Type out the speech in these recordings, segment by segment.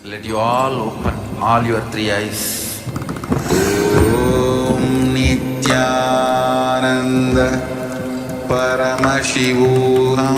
Let you all open all your three eyes. Om Nityananda Paramashivoham.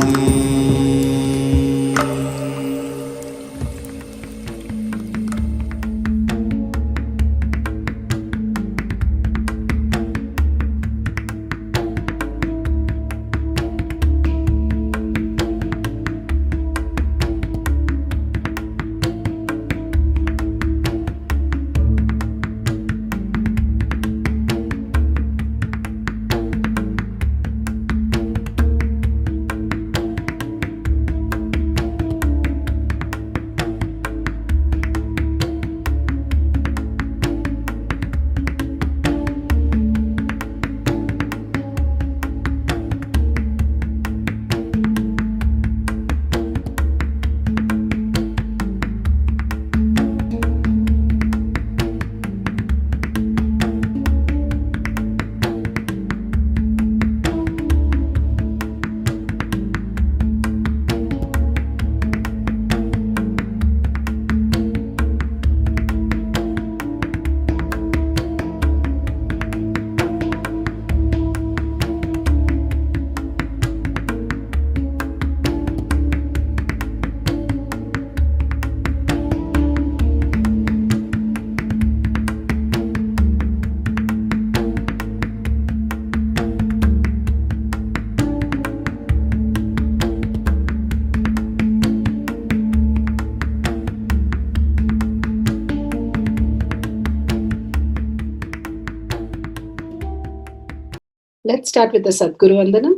Let's start with the Sadguru Vandanam.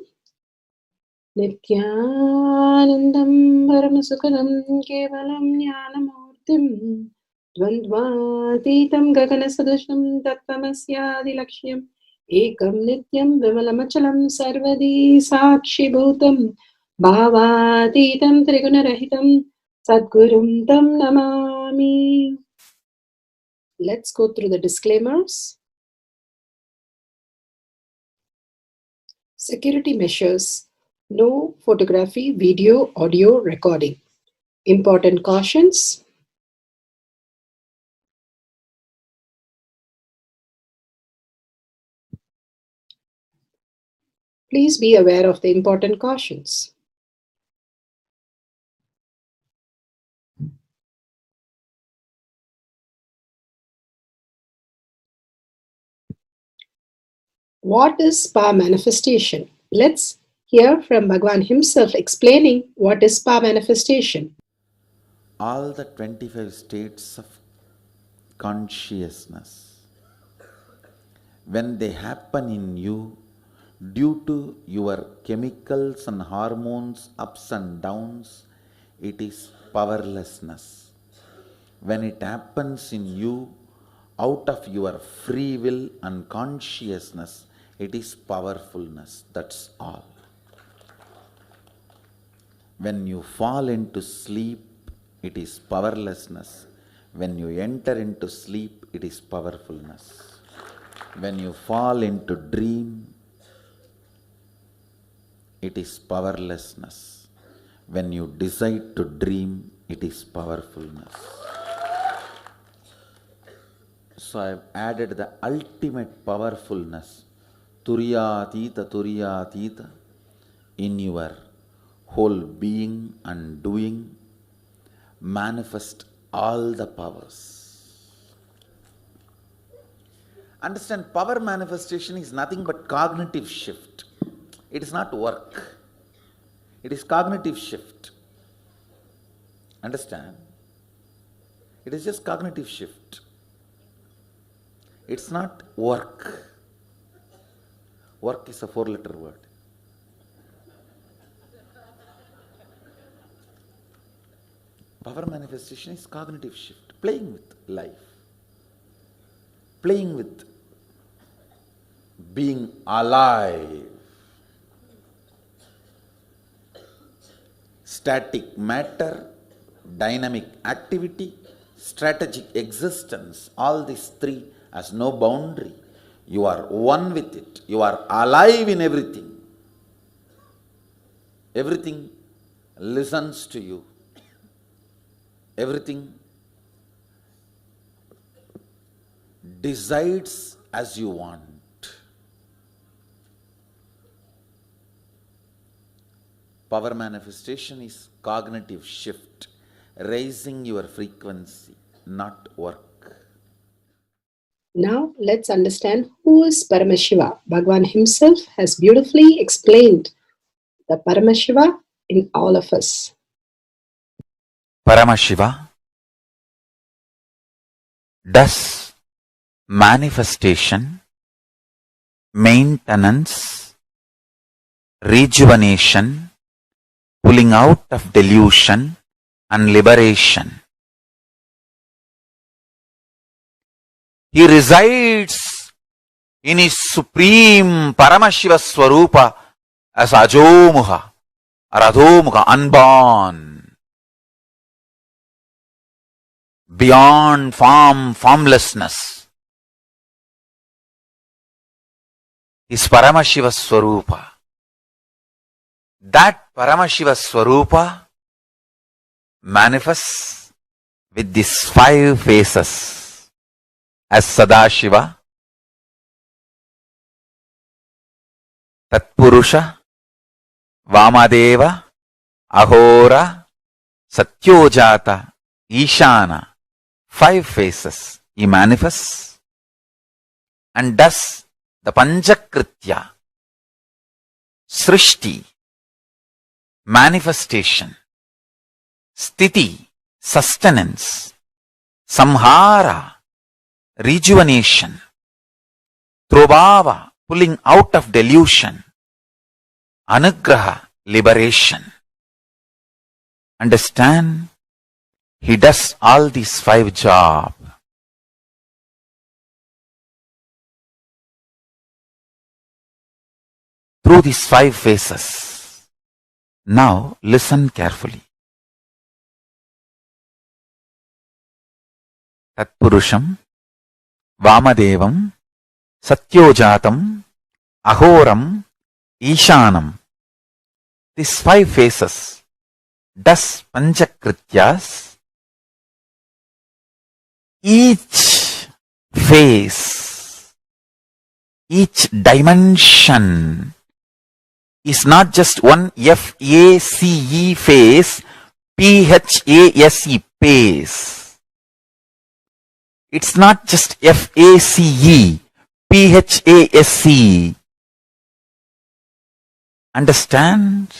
Nityanandam Paramasukhanam Kevalam Jnanamurtim Dvandvatitam Gaganasadusham Tattvamasyaadilakshya Ekam Nityam Vimalamachalam Sarvadi Sakshi Bhutam Bhavatitam Trigunarahitam Sadgurum Tam Namami. Let's go through the disclaimers. Security measures. No photography, video, audio recording. Important cautions. Please be aware of the important cautions. What is spa manifestation? Let's hear from Bhagavan himself explaining what is spa manifestation. All the 25 states of consciousness, when they happen in you due to your chemicals and hormones ups and downs, it is powerlessness. When it happens in you out of your free will and consciousness, it is powerfulness. That's all. When you fall into sleep, it is powerlessness. When you enter into sleep, it is powerfulness. When you fall into dream, it is powerlessness. When you decide to dream, it is powerfulness. So I have added the ultimate powerfulness, Turiyatita, in your whole being and doing. Manifest all the powers. Understand, power manifestation is nothing but cognitive shift. It is not work. It is cognitive shift. Understand? It is just cognitive shift. It's not work. Work is a 4-letter word. Power manifestation is cognitive shift, playing with life, playing with being alive. Static matter, dynamic activity, strategic existence, all these three has no boundary. You are one with it. You are alive in everything. Everything listens to you. Everything decides as you want. Power manifestation is cognitive shift, raising your frequency, not work. Now let's understand who is Paramashiva. Bhagavan himself has beautifully explained the Paramashiva in all of us. Paramashiva does manifestation, maintenance, rejuvenation, pulling out of delusion and liberation. He resides in his supreme Paramashiva Swarupa as Ajomuha or Adhomuha, unborn, beyond form, formlessness. Is Paramashiva Swarupa. That Paramashiva Swarupa manifests with these 5 faces as Sadashiva, Tatpurusha, Vamadeva, Ahora, Satyojata, Ishana. 5 faces he manifests and does the Panchakritya, Srishti, manifestation, Sthiti, sustenance, Samhara, rejuvenation, Trobhava, pulling out of delusion, Anugraha, liberation. Understand? He does all these 5 jobs. Through these 5 phases. Now listen carefully. Tatpurusham, Vamadevam, Satyojatam, Ahoram, Ishanam. These 5 phases does Panchakrityas. Each phase, each dimension is not just one F-A-C-E phase, P-H-A-S-E phase. It's not just F-A-C-E, P-H-A-S-E. Understand?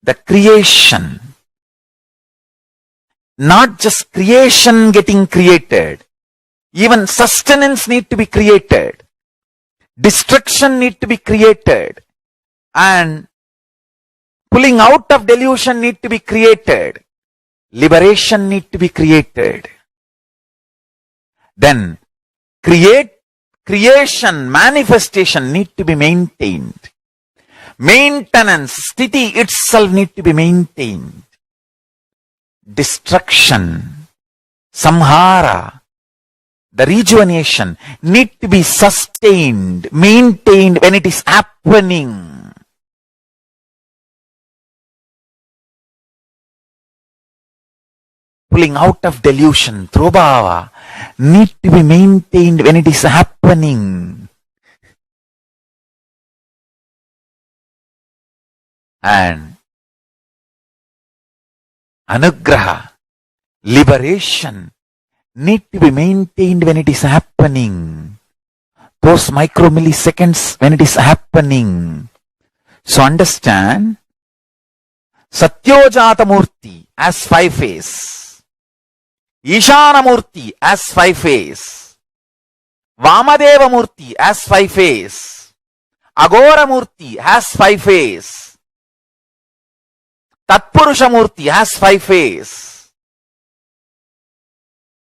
The creation, not just creation getting created, even sustenance need to be created, destruction need to be created, and pulling out of delusion need to be created, liberation need to be created. Then creation, manifestation need to be maintained. Maintenance, sthiti itself need to be maintained. Destruction, samhara, the rejuvenation need to be sustained, maintained when it is happening. Pulling out of delusion, trobhava, need to be maintained when it is happening. And anugraha, liberation, need to be maintained when it is happening. Those micromilliseconds when it is happening. So understand, Satyojata Murti as 5 phase, Ishana Murti as 5 phase, Vamadeva Murti as 5 phase, Agora Murti has 5 phase, Tatpurusha Murti has 5 phase.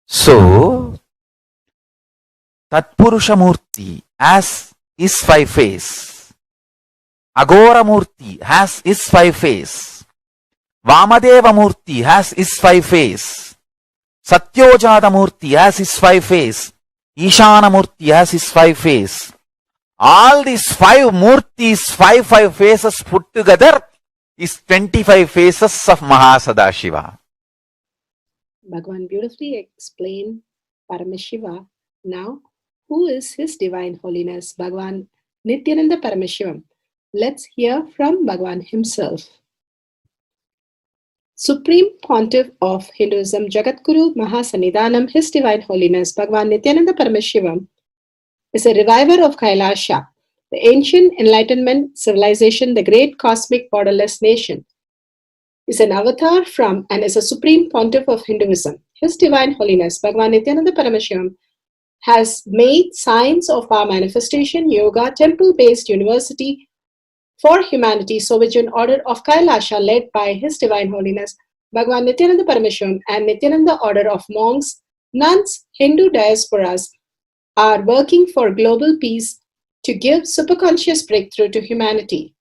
So, Tatpurusha Murti has is 5 phase, Agora Murti has is 5 phase, Vamadeva Murti has is 5 phase, Satyojata Murti has is 5 phase, Ishana Murti has is 5 phase. All these 5 Murtis, 5 phases put together is 25 phases of Mahasadashiva. Bhagavan beautifully explained Paramashiva. Now, who is His Divine Holiness, Bhagavan Nityananda Paramashivam? Let's hear from Bhagavan himself. Supreme Pontiff of Hinduism, Jagadguru Mahasannidhanam, His Divine Holiness, Bhagavan Nityananda Paramashivam, is a reviver of Kailasha, the ancient Enlightenment civilization, the great cosmic borderless nation. Is an avatar from and is a supreme pontiff of Hinduism. His Divine Holiness, Bhagavan Nityananda Paramashivam, has made science of power manifestation, yoga, temple-based university for humanity, Sovereign Order of Kailasha, led by His Divine Holiness, Bhagavan Nityananda Paramashivam, and Nityananda Order of monks, nuns, Hindu diasporas, are working for global peace to give superconscious breakthrough to humanity.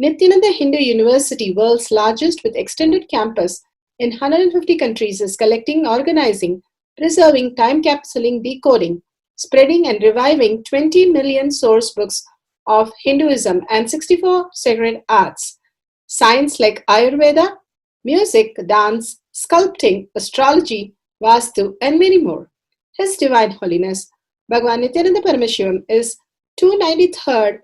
Nityananda Hindu University, world's largest with extended campus in 150 countries, is collecting, organizing, preserving, time-capsuling, decoding, spreading and reviving 20 million source books of Hinduism and 64 sacred arts, science like Ayurveda, music, dance, sculpting, astrology, Vastu, and many more. His Divine Holiness, Bhagavan Nityananda Paramashivam, is 293rd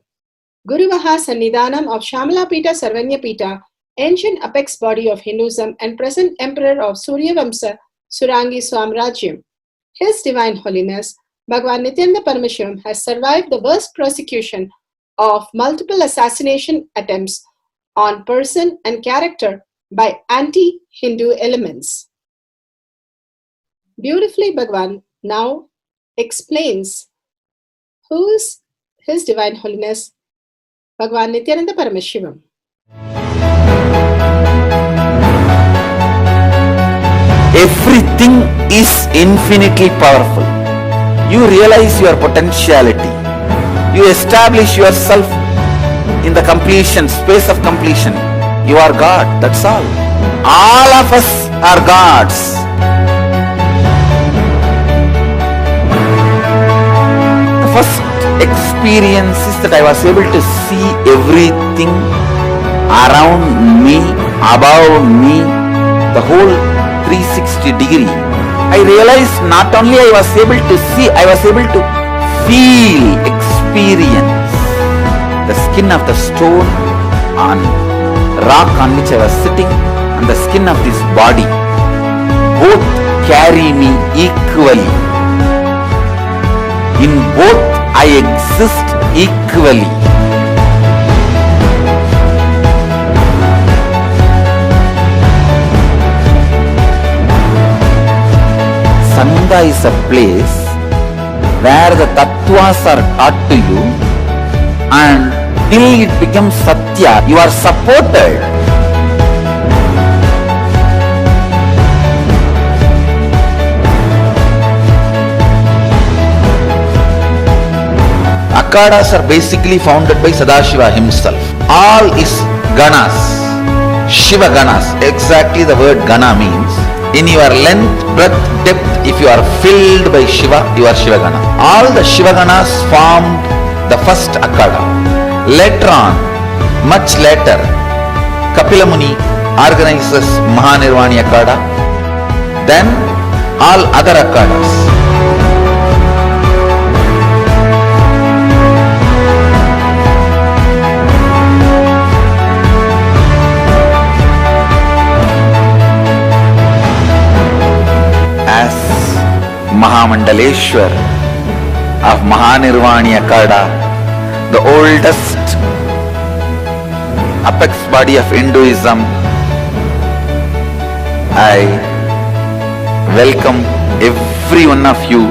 Guru Mahasannidhanam of Shamala Pita Sarvanya Pita, ancient apex body of Hinduism and present emperor of Surya Vamsa Surangi Swamrajyam. His Divine Holiness, Bhagavan Nityananda Paramashivam, has survived the worst persecution of multiple assassination attempts on person and character by anti-Hindu elements. Beautifully, Bhagavan now explains who is His Divine Holiness, Bhagavan Nityananda Paramashivam. Everything is infinitely powerful. You realize your potentiality. You establish yourself in the completion, space of completion. You are God, that's all. All of us are gods. The first experience is that I was able to see everything around me, above me, the whole 360 degree. I realized not only I was able to see, I was able to feel, experience the skin of the stone on rock on which I was sitting and the skin of this body. Both carry me equally. In both I exist equally. Sangha is a place where the tattvas are taught to you, and till it becomes satya, you are supported. Akhadas are basically founded by Sadashiva himself. All is ganas, Shiva ganas, exactly the word gana means. In your length, breadth, depth, if you are filled by Shiva, you are Shiva Gana. All the Shiva Ganas formed the first Akhada. Later on, much later, Kapila Muni organizes Mahanirvani Akhada. Then all other Akhadas. Mahamandaleshwar of Mahanirvani Akhada, the oldest apex body of Hinduism, I welcome every one of you.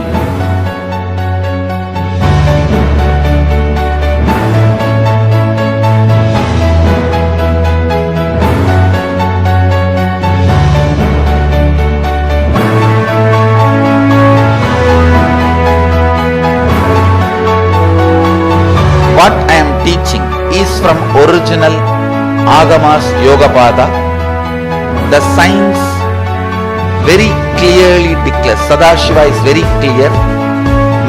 What I am teaching is from original Agamas Yogapada. The science very clearly declares, Sadashiva is very clear,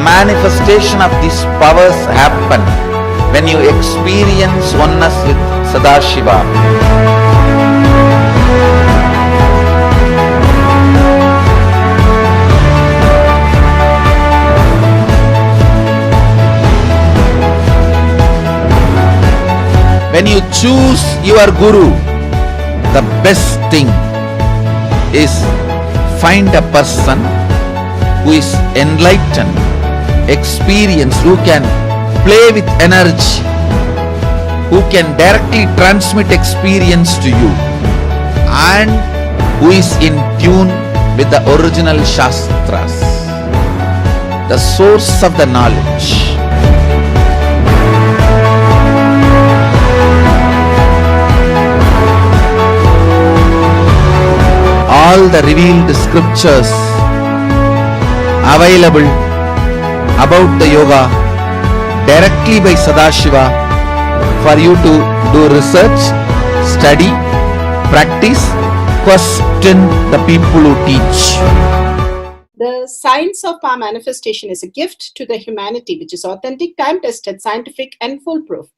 manifestation of these powers happen when you experience oneness with Sadashiva. choose your guru, the best thing is find a person who is enlightened, experienced, who can play with energy, who can directly transmit experience to you, and who is in tune with the original Shastras, the source of the knowledge. All the revealed scriptures available about the yoga directly by Sadashiva for you to do research, study, practice, question the people who teach. The science of power manifestation is a gift to the humanity, which is authentic, time-tested, scientific, and foolproof.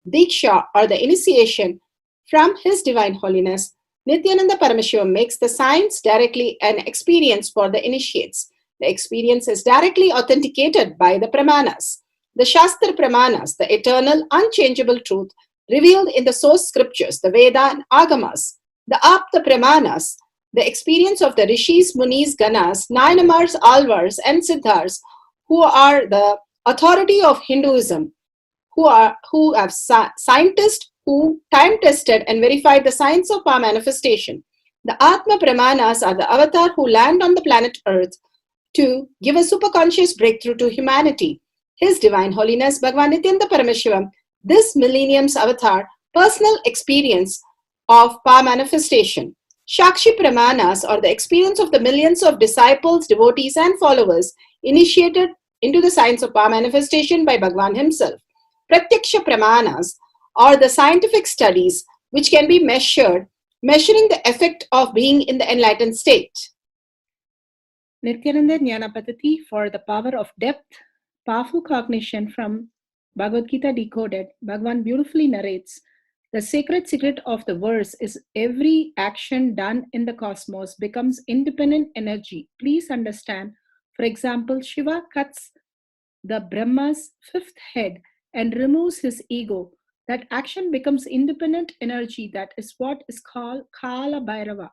Diksha, or the initiation from His Divine Holiness, Nityananda Parameshiva, makes the science directly an experience for the initiates. The experience is directly authenticated by the Pramanas. The Shastra Pramanas, the eternal, unchangeable truth revealed in the source scriptures, the Veda and Agamas. The Apta Pramanas, the experience of the Rishis, Munis, Ganas, Nayanamars, Alvars, and Siddhars, who are the authority of Hinduism, who have scientists who time-tested and verified the science of power manifestation. The Atma Pramanas are the avatar who land on the planet Earth to give a superconscious breakthrough to humanity. His Divine Holiness Bhagavan Nityananda Parameshivam, this millennium's avatar, personal experience of power manifestation. Shaakshi Pramanas, or the experience of the millions of disciples, devotees, and followers initiated into the science of power manifestation by Bhagavan himself. Pratyaksha Pramanas, or the scientific studies which can be measuring the effect of being in the enlightened state. Nityananda Jnana Paddhati for the power of depth, powerful cognition from Bhagavad Gita Decoded. Bhagavan beautifully narrates, the sacred secret of the verse is every action done in the cosmos becomes independent energy. Please understand, for example, Shiva cuts the Brahma's fifth head and removes his ego. That action becomes independent energy. That is what is called Kala Bhairava.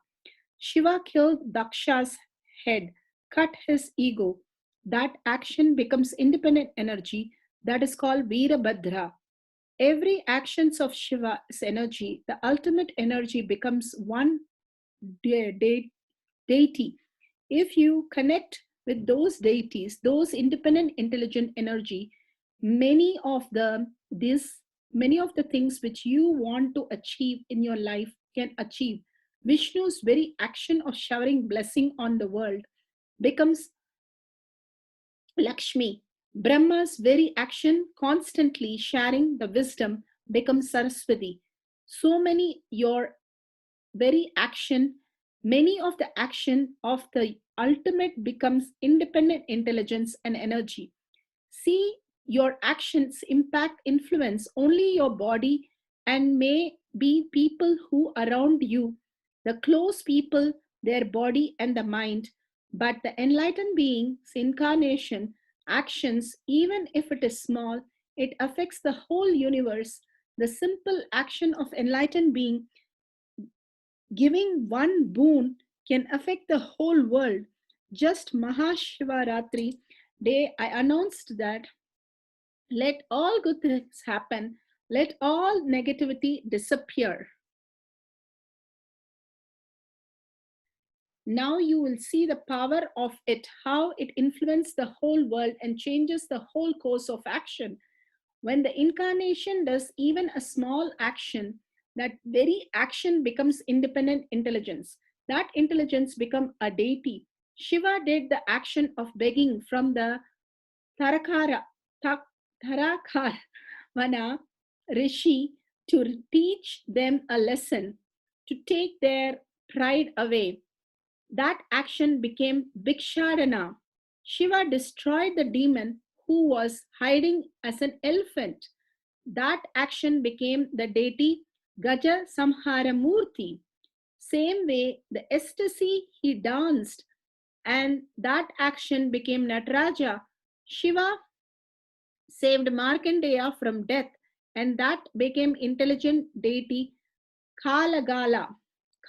Shiva killed Daksha's head, cut his ego. That action becomes independent energy. That is called Veerabhadra. Every actions of Shiva is energy. The ultimate energy becomes one deity. If you connect with those deities, those independent intelligent energy, many of the things which you want to achieve in your life can achieve. Vishnu's very action of showering blessing on the world becomes Lakshmi. Brahma's very action constantly sharing the wisdom becomes Saraswati. So many your very action, many of the action of the ultimate becomes independent intelligence and energy. See, your actions impact, influence only your body and may be people who around you, the close people, their body and the mind. But the enlightened being's incarnation, actions, even if it is small, it affects the whole universe. The simple action of enlightened being giving one boon can affect the whole world. Just Mahashivaratri day, I announced that let all good things happen, let all negativity disappear. Now you will see the power of it, how it influences the whole world and changes the whole course of action. When the incarnation does even a small action, that very action becomes independent intelligence. That intelligence becomes a deity. Shiva did the action of begging from the Tarakarvana Rishi to teach them a lesson, to take their pride away. That action became Bhikshadana. Shiva destroyed the demon who was hiding as an elephant. That action became the deity Gaja Samhara Murti. Same way, the ecstasy he danced, and that action became Nataraja. Shiva saved Markandeya from death and that became intelligent deity Kalagala.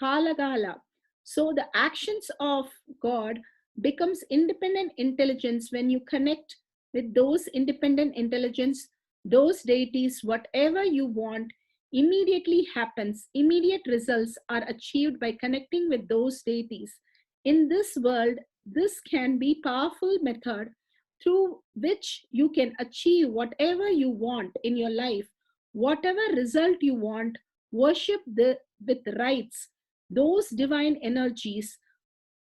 Kalagala. So the actions of God becomes independent intelligence when you connect with those independent intelligence, those deities, whatever you want immediately happens. Immediate results are achieved by connecting with those deities. In this world, this can be powerful method through which you can achieve whatever you want in your life, whatever result you want. Worship with rites those divine energies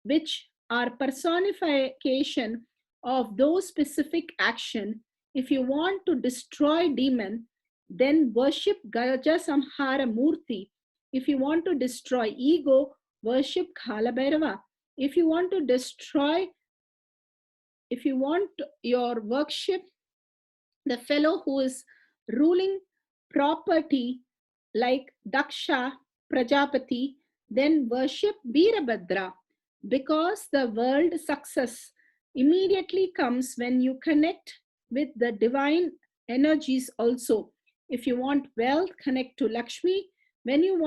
which are personification of those specific action. If you want to destroy demon, then worship Gaja Samhara Murti. If you want to destroy ego, worship Khala Bhairava. If you want to destroy, if you want your worship the fellow who is ruling property like Daksha Prajapati, then worship Veerabhadra, because the world success immediately comes when you connect with the divine energies also. If you want wealth, connect to Lakshmi. When you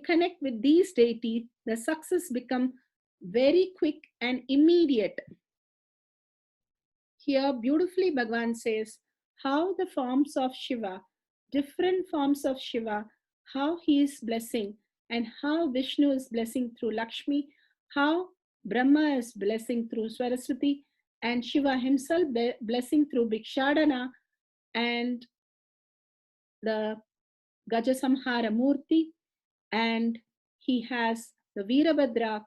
connect with these deities, the success become very quick and immediate. Here, beautifully, Bhagavan says how the forms of Shiva, different forms of Shiva, how he is blessing, and how Vishnu is blessing through Lakshmi, how Brahma is blessing through Saraswati, and Shiva himself blessing through Bhikshadana and the Gajasamhara Murti, and he has the Veerabhadra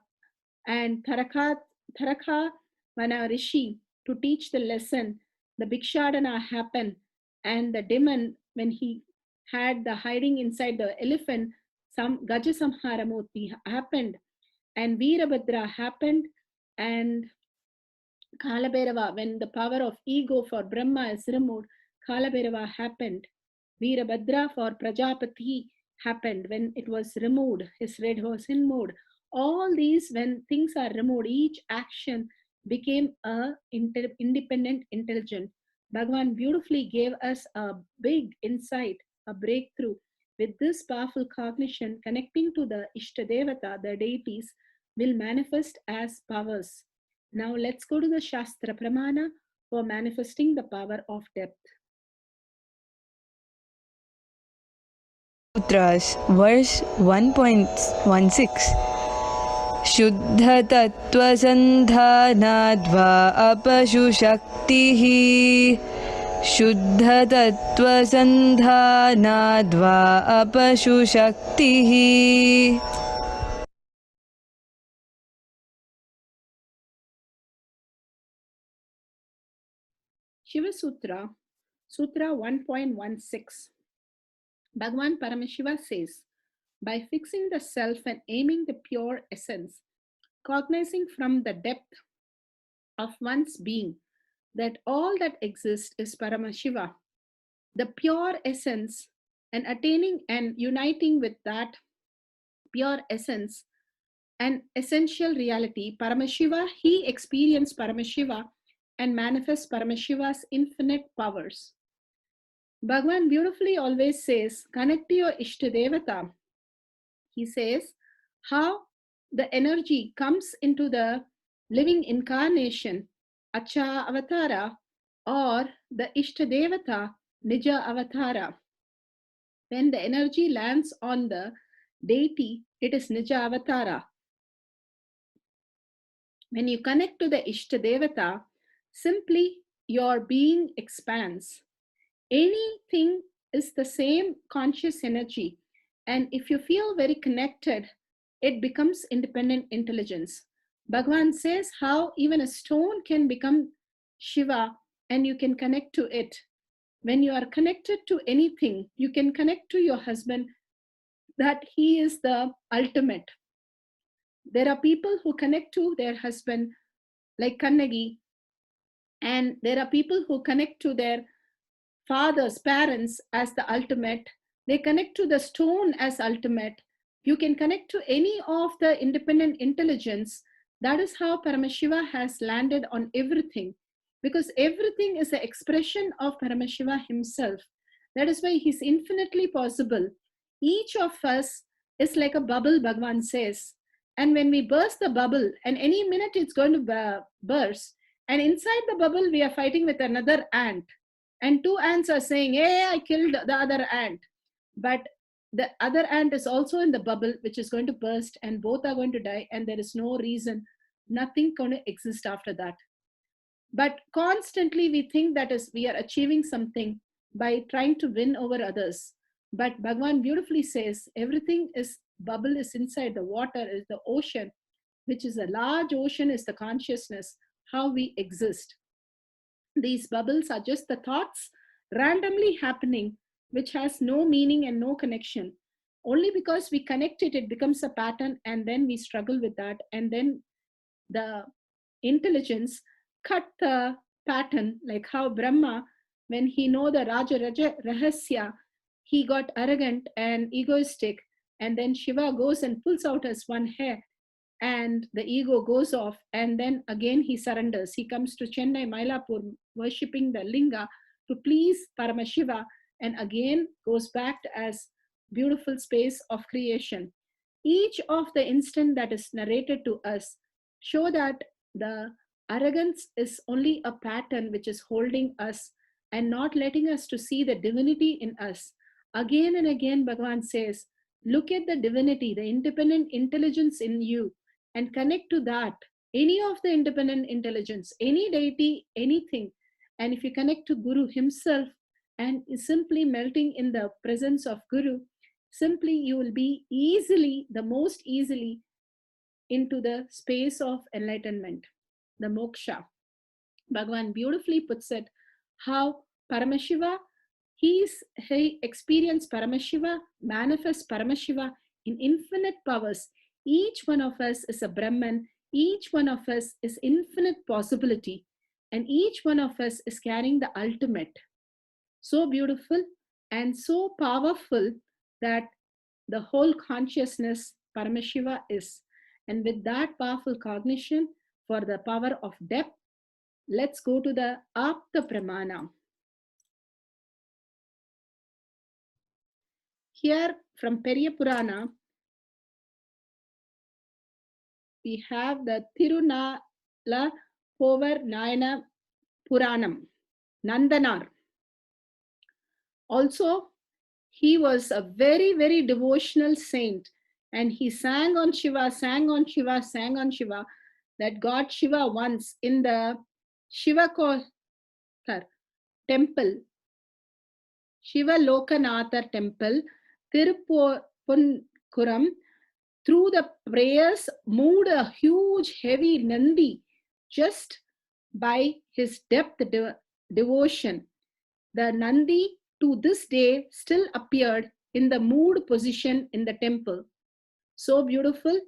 and Tharaka Vana Rishi to teach the lesson. The Bhikshadana happened, and the demon, when he had the hiding inside the elephant, some Gajasamhara Murti happened, and Veerabhadra happened, and Kalabhairava, when the power of ego for Brahma is removed, Kalabhairava happened. Veerabhadra for Prajapati happened when it was removed, his red horse in mode. All these, when things are removed, each action became a independent intelligent. Bhagavan beautifully gave us a big insight, a breakthrough. With this powerful cognition, connecting to the Ishtadevata, the deities, will manifest as powers. Now let's go to the Shastra Pramana for manifesting the power of depth. Sutras, verse 1.16. Shuddha tattva sandhanadva apashu shaktihi. Shuddha tattva sandhanadva apashu shaktihi. Shiva Sutra, Sutra 1.16. Bhagavan Paramashiva says, by fixing the self and aiming the pure essence, cognizing from the depth of one's being that all that exists is Paramashiva, the pure essence, and attaining and uniting with that pure essence and essential reality, Paramashiva, he experienced Paramashiva and manifests Paramashiva's infinite powers. Bhagavan beautifully always says, connect to your Ishtadevata. He says how the energy comes into the living incarnation, Acha Avatara, or the Ishtadevata, Nija Avatara. When the energy lands on the deity, it is Nija Avatara. When you connect to the Ishtadevata, simply your being expands. Anything is the same conscious energy, and if you feel very connected, it becomes independent intelligence. Bhagavan says how even a stone can become Shiva and you can connect to it. When you are connected to anything, you can connect to your husband, that he is the ultimate. There are people who connect to their husband like Kannagi, and there are people who connect to their fathers, parents as the ultimate. They connect to the stone as ultimate. You can connect to any of the independent intelligence. That is how Paramashiva has landed on everything, because everything is an expression of Paramashiva himself. That is why he's infinitely possible. Each of us is like a bubble, Bhagavan says. And when we burst the bubble, and any minute it's going to burst, and inside the bubble we are fighting with another ant. And two ants are saying, hey, I killed the other ant. But the other ant is also in the bubble, which is going to burst, and both are going to die, and there is no reason, nothing going to exist after that. But constantly we think that is we are achieving something by trying to win over others. But Bhagavan beautifully says everything is bubble is inside the water, is the ocean, which is a large ocean, is the consciousness, how we exist. These bubbles are just the thoughts randomly happening, which has no meaning and no connection. Only because we connect it, it becomes a pattern, and then we struggle with that, and then the intelligence cut the pattern, like how Brahma, when he know the Raja Rahasya, he got arrogant and egoistic, and then Shiva goes and pulls out his one hair, and the ego goes off, and then again he surrenders. He comes to Chennai, Mylapore, worshipping the Linga to please Paramashiva, and again goes back as beautiful space of creation. Each of the instant that is narrated to us show that the arrogance is only a pattern which is holding us and not letting us to see the divinity in us. Again and again, Bhagavan says, look at the divinity, the independent intelligence in you, and connect to that. Any of the independent intelligence, any deity, anything. And if you connect to Guru himself and is simply melting in the presence of Guru, simply you will be easily, the most easily, into the space of enlightenment, the moksha. Bhagavan beautifully puts it, how Paramashiva, he experienced Paramashiva, manifests Paramashiva in infinite powers. Each one of us is a Brahman, each one of us is infinite possibility, and each one of us is carrying the ultimate. So beautiful and so powerful that the whole consciousness Paramashiva is. And with that powerful cognition for the power of depth, let's go to the Apta Pramana. Here from Periya Purana, we have the Tirunala Povar Nayana Puranam, Nandanar. Also, he was a very, very devotional saint, and he sang on Shiva, sang on Shiva, sang on Shiva, that God Shiva once in the Shiva temple, Shiva Lokanathar temple, Tiruppuram, through the prayers, moved a huge, heavy Nandi just by his depth devotion. The Nandi to this day still appeared in the moved position in the temple. So beautiful.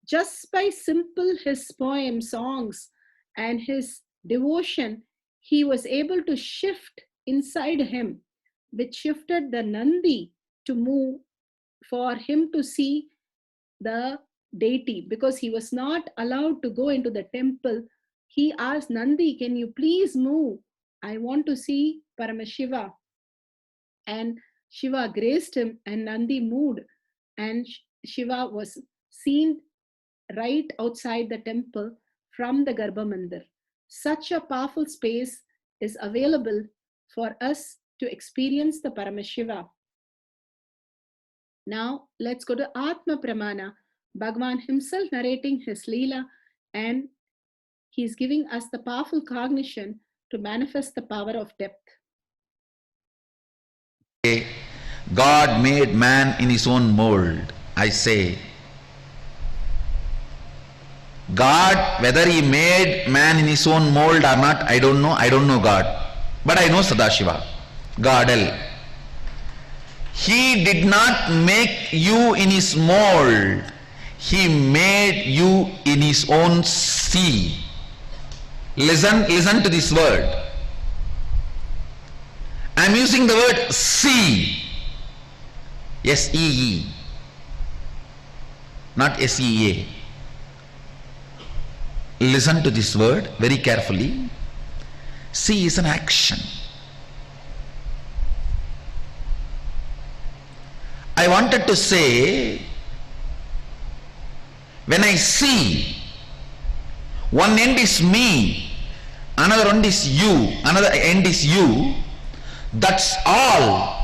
Just by simple his poems, songs, and his devotion, he was able to shift inside him, which shifted the Nandi to move for him to see the deity, because he was not allowed to go into the temple. He asked Nandi, can you please move? I want to see Paramashiva. And Shiva graced him, and Nandi moved, and Shiva was seen right outside the temple from the Garbha Mandir. Such a powerful space is available for us to experience the Paramashiva. Now let's go to Atma Pramana. Bhagavan himself narrating his Leela, and he's giving us the powerful cognition to manifest the power of depth. God made man in his own mold. I say, God, whether he made man in his own mold or not, I don't know. I don't know God. But I know Sadashiva, Godel. He did not make you in his mold. He made you in his own sea. Listen to this word. I am using the word sea. S-E-E. Not S-E-A. Listen to this word very carefully. See is an action. I wanted to say, when I see, one end is me, another end is you, another end is you, that's all.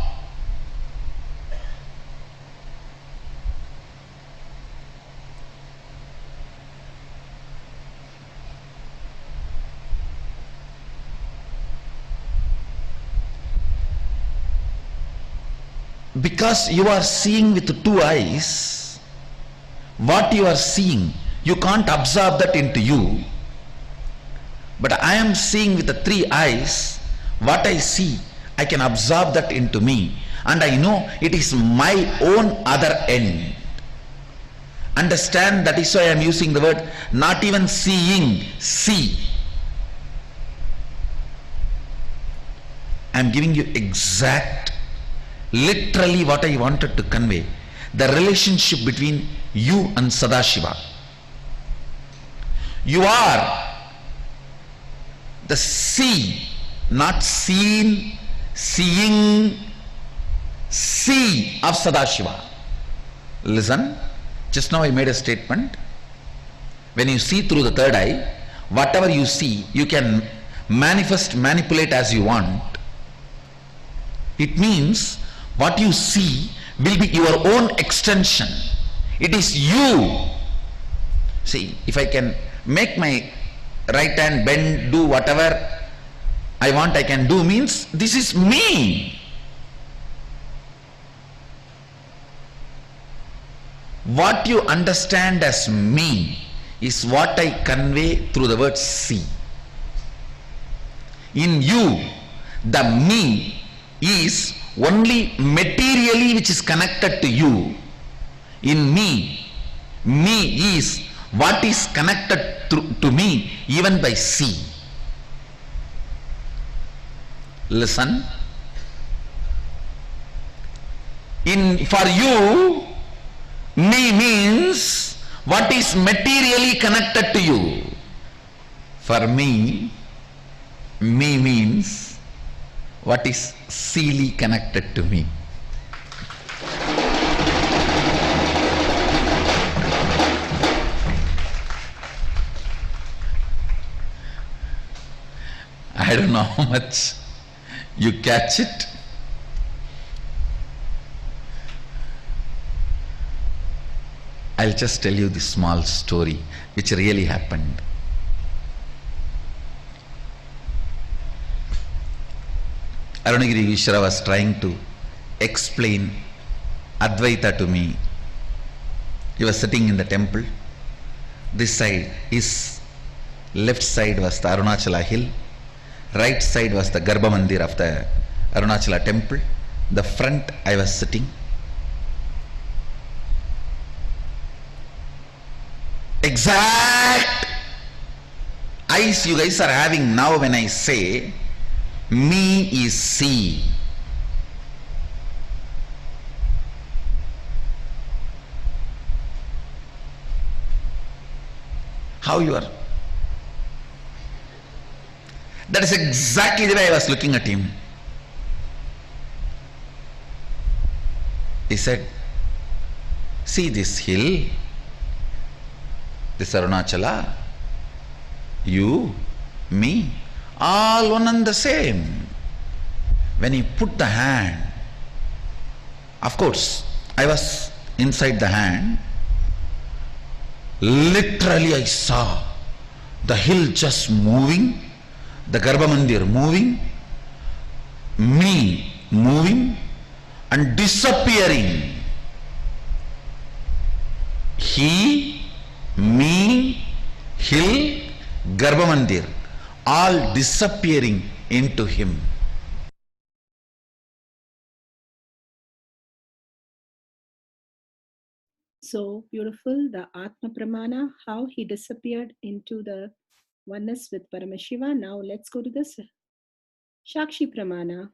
Because you are seeing with two eyes, what you are seeing, you can't absorb that into you. But I am seeing with the three eyes, what I see, I can absorb that into me. And I know it is my own other end. Understand, that is why I am using the word, not even seeing, see. I am giving you exact, literally what I wanted to convey. The relationship between you and Sadashiva. You are the see, not seen, seeing, see of Sadashiva. Listen, just now I made a statement. When you see through the third eye, whatever you see, you can manifest, manipulate as you want. It means what you see will be your own extension. It is you. See, if I can make my right hand bend, do whatever I want, I can do, means this is me. What you understand as me is what I convey through the word see. In you, the me is only materially which is connected to you. In me, me is what is connected to me even by see. Listen. For you, me means what is materially connected to you. For me, me means what is seely connected to me. I don't know how much you catch it. I'll just tell you this small story which really happened. Arunagiri Vishra was trying to explain Advaita to me. He was sitting in the temple. This side, his left side was the Arunachala hill. Right side was the Garbha Mandir of the Arunachala temple. The front I was sitting. Exact eyes you guys are having now when I say me is see. How you are? That is exactly the way I was looking at him. He said, see this hill, this Arunachala, you, me, all one and the same. When he put the hand, of course, I was inside the hand. Literally I saw the hill just moving, the Garbha Mandir moving, me moving and disappearing. He, me, hill, Garbha Mandir, all disappearing into him. So beautiful, the Atma Pramana, how he disappeared into the oneness with Paramashiva. Now let's go to this Shaakshi Pramana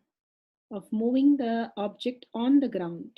of moving the object on the ground.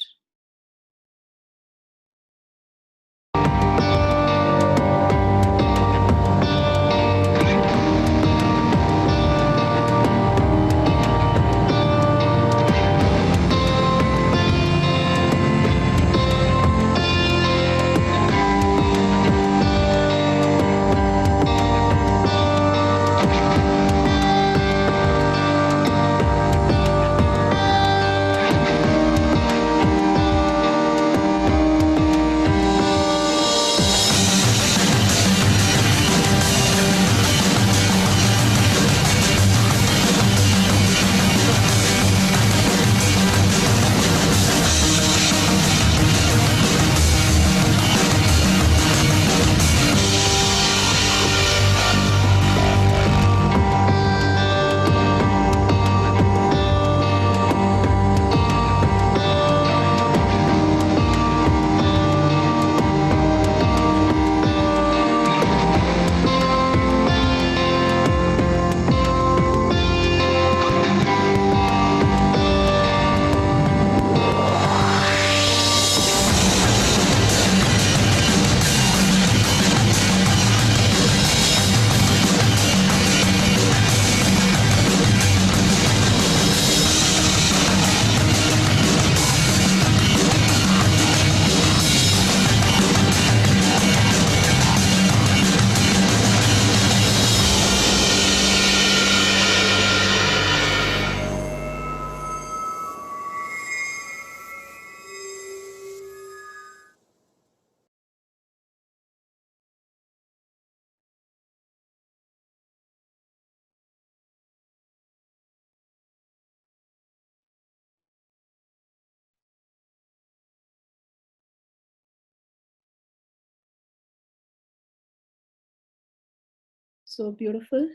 So beautiful.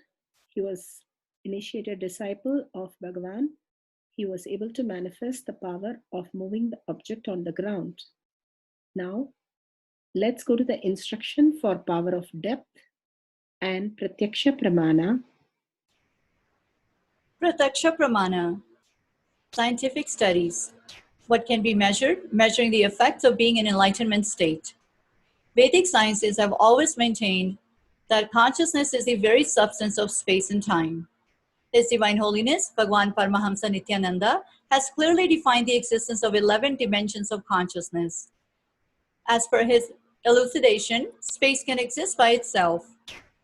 He was initiated disciple of Bhagavan. He was able to manifest the power of moving the object on the ground. Now, let's go to the instruction for power of depth and Pratyaksha Pramana. Pratyaksha Pramana. Scientific studies. What can be measured? Measuring the effects of being in enlightenment state. Vedic sciences have always maintained that consciousness is the very substance of space and time. His Divine Holiness, Bhagwan Paramahamsa Nityananda, has clearly defined the existence of 11 dimensions of consciousness. As per his elucidation, space can exist by itself.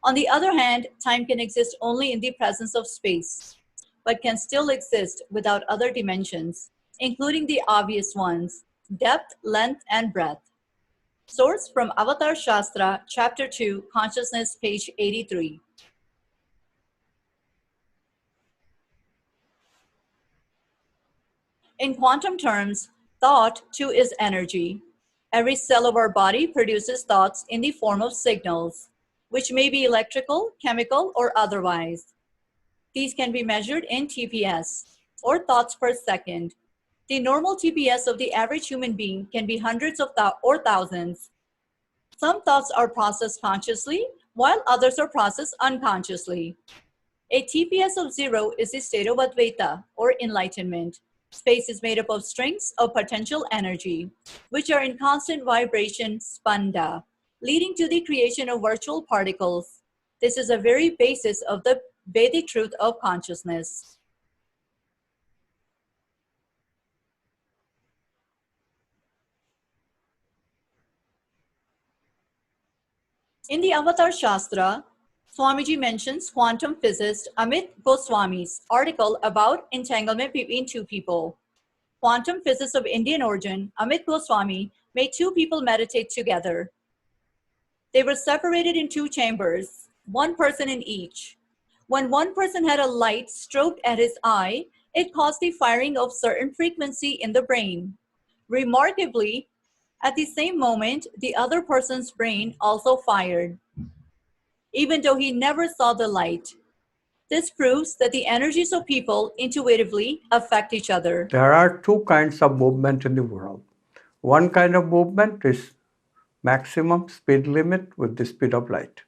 On the other hand, time can exist only in the presence of space, but can still exist without other dimensions, including the obvious ones, depth, length, and breadth. Source from Avatar Shastra, Chapter 2, Consciousness, page 83. In quantum terms, thought too is energy. Every cell of our body produces thoughts in the form of signals, which may be electrical, chemical, or otherwise. These can be measured in TPS, or thoughts per second. The normal TPS of the average human being can be hundreds of or thousands. Some thoughts are processed consciously, while others are processed unconsciously. A TPS of 0 is the state of Advaita, or enlightenment. Space is made up of strings of potential energy, which are in constant vibration, spanda, leading to the creation of virtual particles. This is a very basis of the Vedic truth of consciousness. In the Avatar Shastra, Swamiji mentions quantum physicist Amit Goswami's article about entanglement between two people. Quantum physicist of Indian origin, Amit Goswami, made two people meditate together. They were separated in two chambers, one person in each. When one person had a light stroked at his eye, it caused the firing of certain frequency in the brain. Remarkably, at the same moment, the other person's brain also fired, even though he never saw the light. This proves that the energies of people intuitively affect each other. There are two kinds of movement in the world. One kind of movement is maximum speed limit with the speed of light.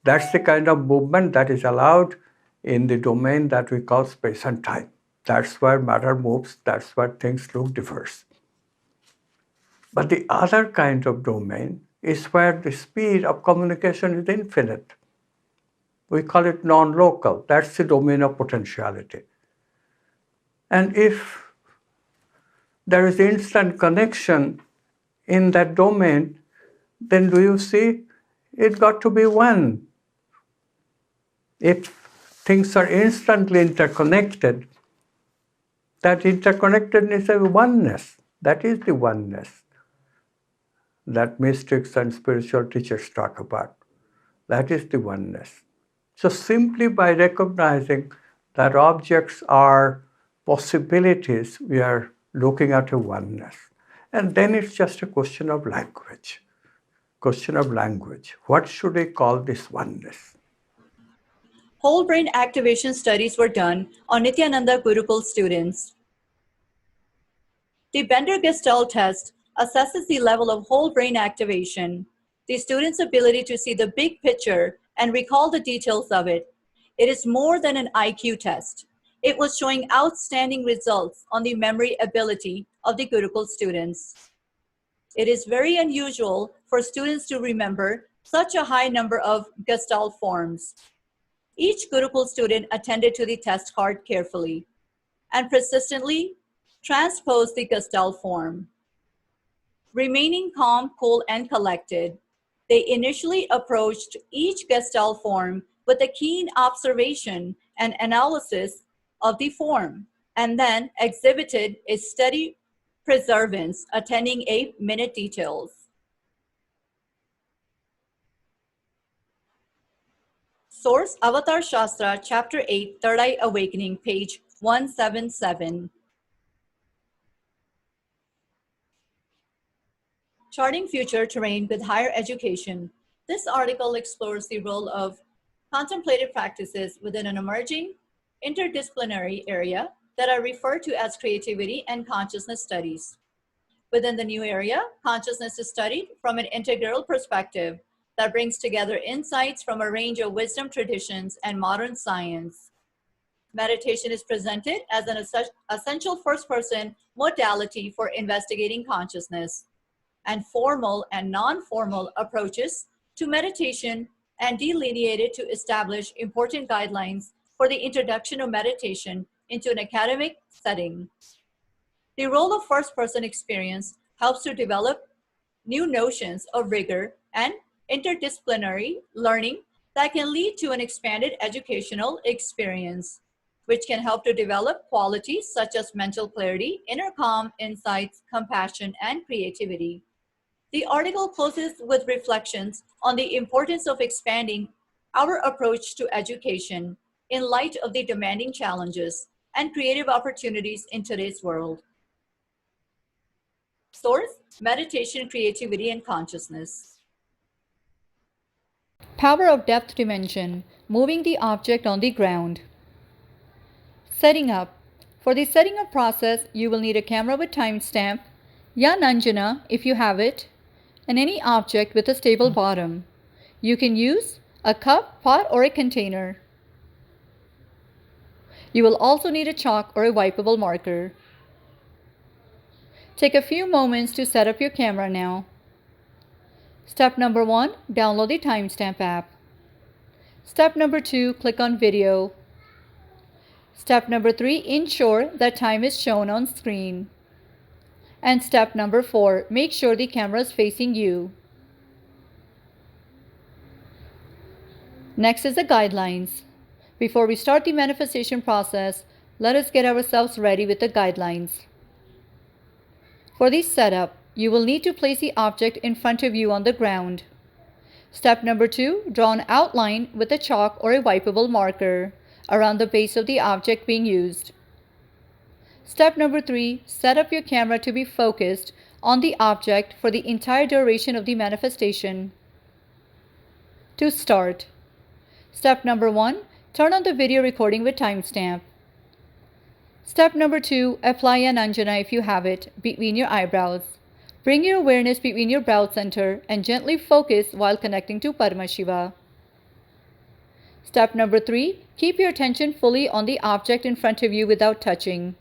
That's the kind of movement that is allowed in the domain that we call space and time. That's where matter moves, that's where things look diverse. But the other kind of domain is where the speed of communication is infinite. We call it non-local. That's the domain of potentiality. And if there is instant connection in that domain, then do you see, it got to be one. If things are instantly interconnected, that interconnectedness is oneness. That is the oneness that mystics and spiritual teachers talk about. That is the oneness. So simply by recognizing that objects are possibilities, we are looking at a oneness. And then it's just a question of language. Question of language. What should I call this oneness? Whole brain activation studies were done on Nityananda Gurukul students. The Bender Gestalt test assesses the level of whole brain activation, the student's ability to see the big picture and recall the details of it. It is more than an IQ test. It was showing outstanding results on the memory ability of the Gurukul students. It is very unusual for students to remember such a high number of Gestalt forms. Each Gurukul student attended to the test card carefully and persistently transposed the Gestalt form. Remaining calm, cool, and collected, they initially approached each Gestalt form with a keen observation and analysis of the form, and then exhibited a steady perseverance, attending 8-minute details. Source Avatar Shastra, Chapter 8, Third Eye Awakening, page 177. Charting Future Terrain with Higher Education. This article explores the role of contemplative practices within an emerging interdisciplinary area that are referred to as creativity and consciousness studies. Within the new area, consciousness is studied from an integral perspective that brings together insights from a range of wisdom traditions and modern science. Meditation is presented as an essential first-person modality for investigating consciousness, and formal and non-formal approaches to meditation and delineated to establish important guidelines for the introduction of meditation into an academic setting. The role of first-person experience helps to develop new notions of rigor and interdisciplinary learning that can lead to an expanded educational experience, which can help to develop qualities such as mental clarity, inner calm, insights, compassion, and creativity. The article closes with reflections on the importance of expanding our approach to education in light of the demanding challenges and creative opportunities in today's world. Source: Meditation, Creativity, and Consciousness. Power of depth dimension, moving the object on the ground. Setting up. For the setting up process, you will need a camera with timestamp, ya Nanjana if you have it, and any object with a stable bottom. You can use a cup, pot, or a container. You will also need a chalk or a wipeable marker. Take a few moments to set up your camera now. Step number 1, download the timestamp app. Step number 2, click on video. Step number 3, ensure that time is shown on screen. And step number 4, make sure the camera is facing you. Next is the guidelines. Before we start the manifestation process, let us get ourselves ready with the guidelines. For the setup, you will need to place the object in front of you on the ground. Step number 2, draw an outline with a chalk or a wipeable marker around the base of the object being used. Step number 3, set up your camera to be focused on the object for the entire duration of the manifestation. To start, step number 1, turn on the video recording with timestamp. Step number 2, apply an Anjana if you have it between your eyebrows. Bring your awareness between your brow center and gently focus while connecting to Paramashiva. Step number 3, keep your attention fully on the object in front of you without touching.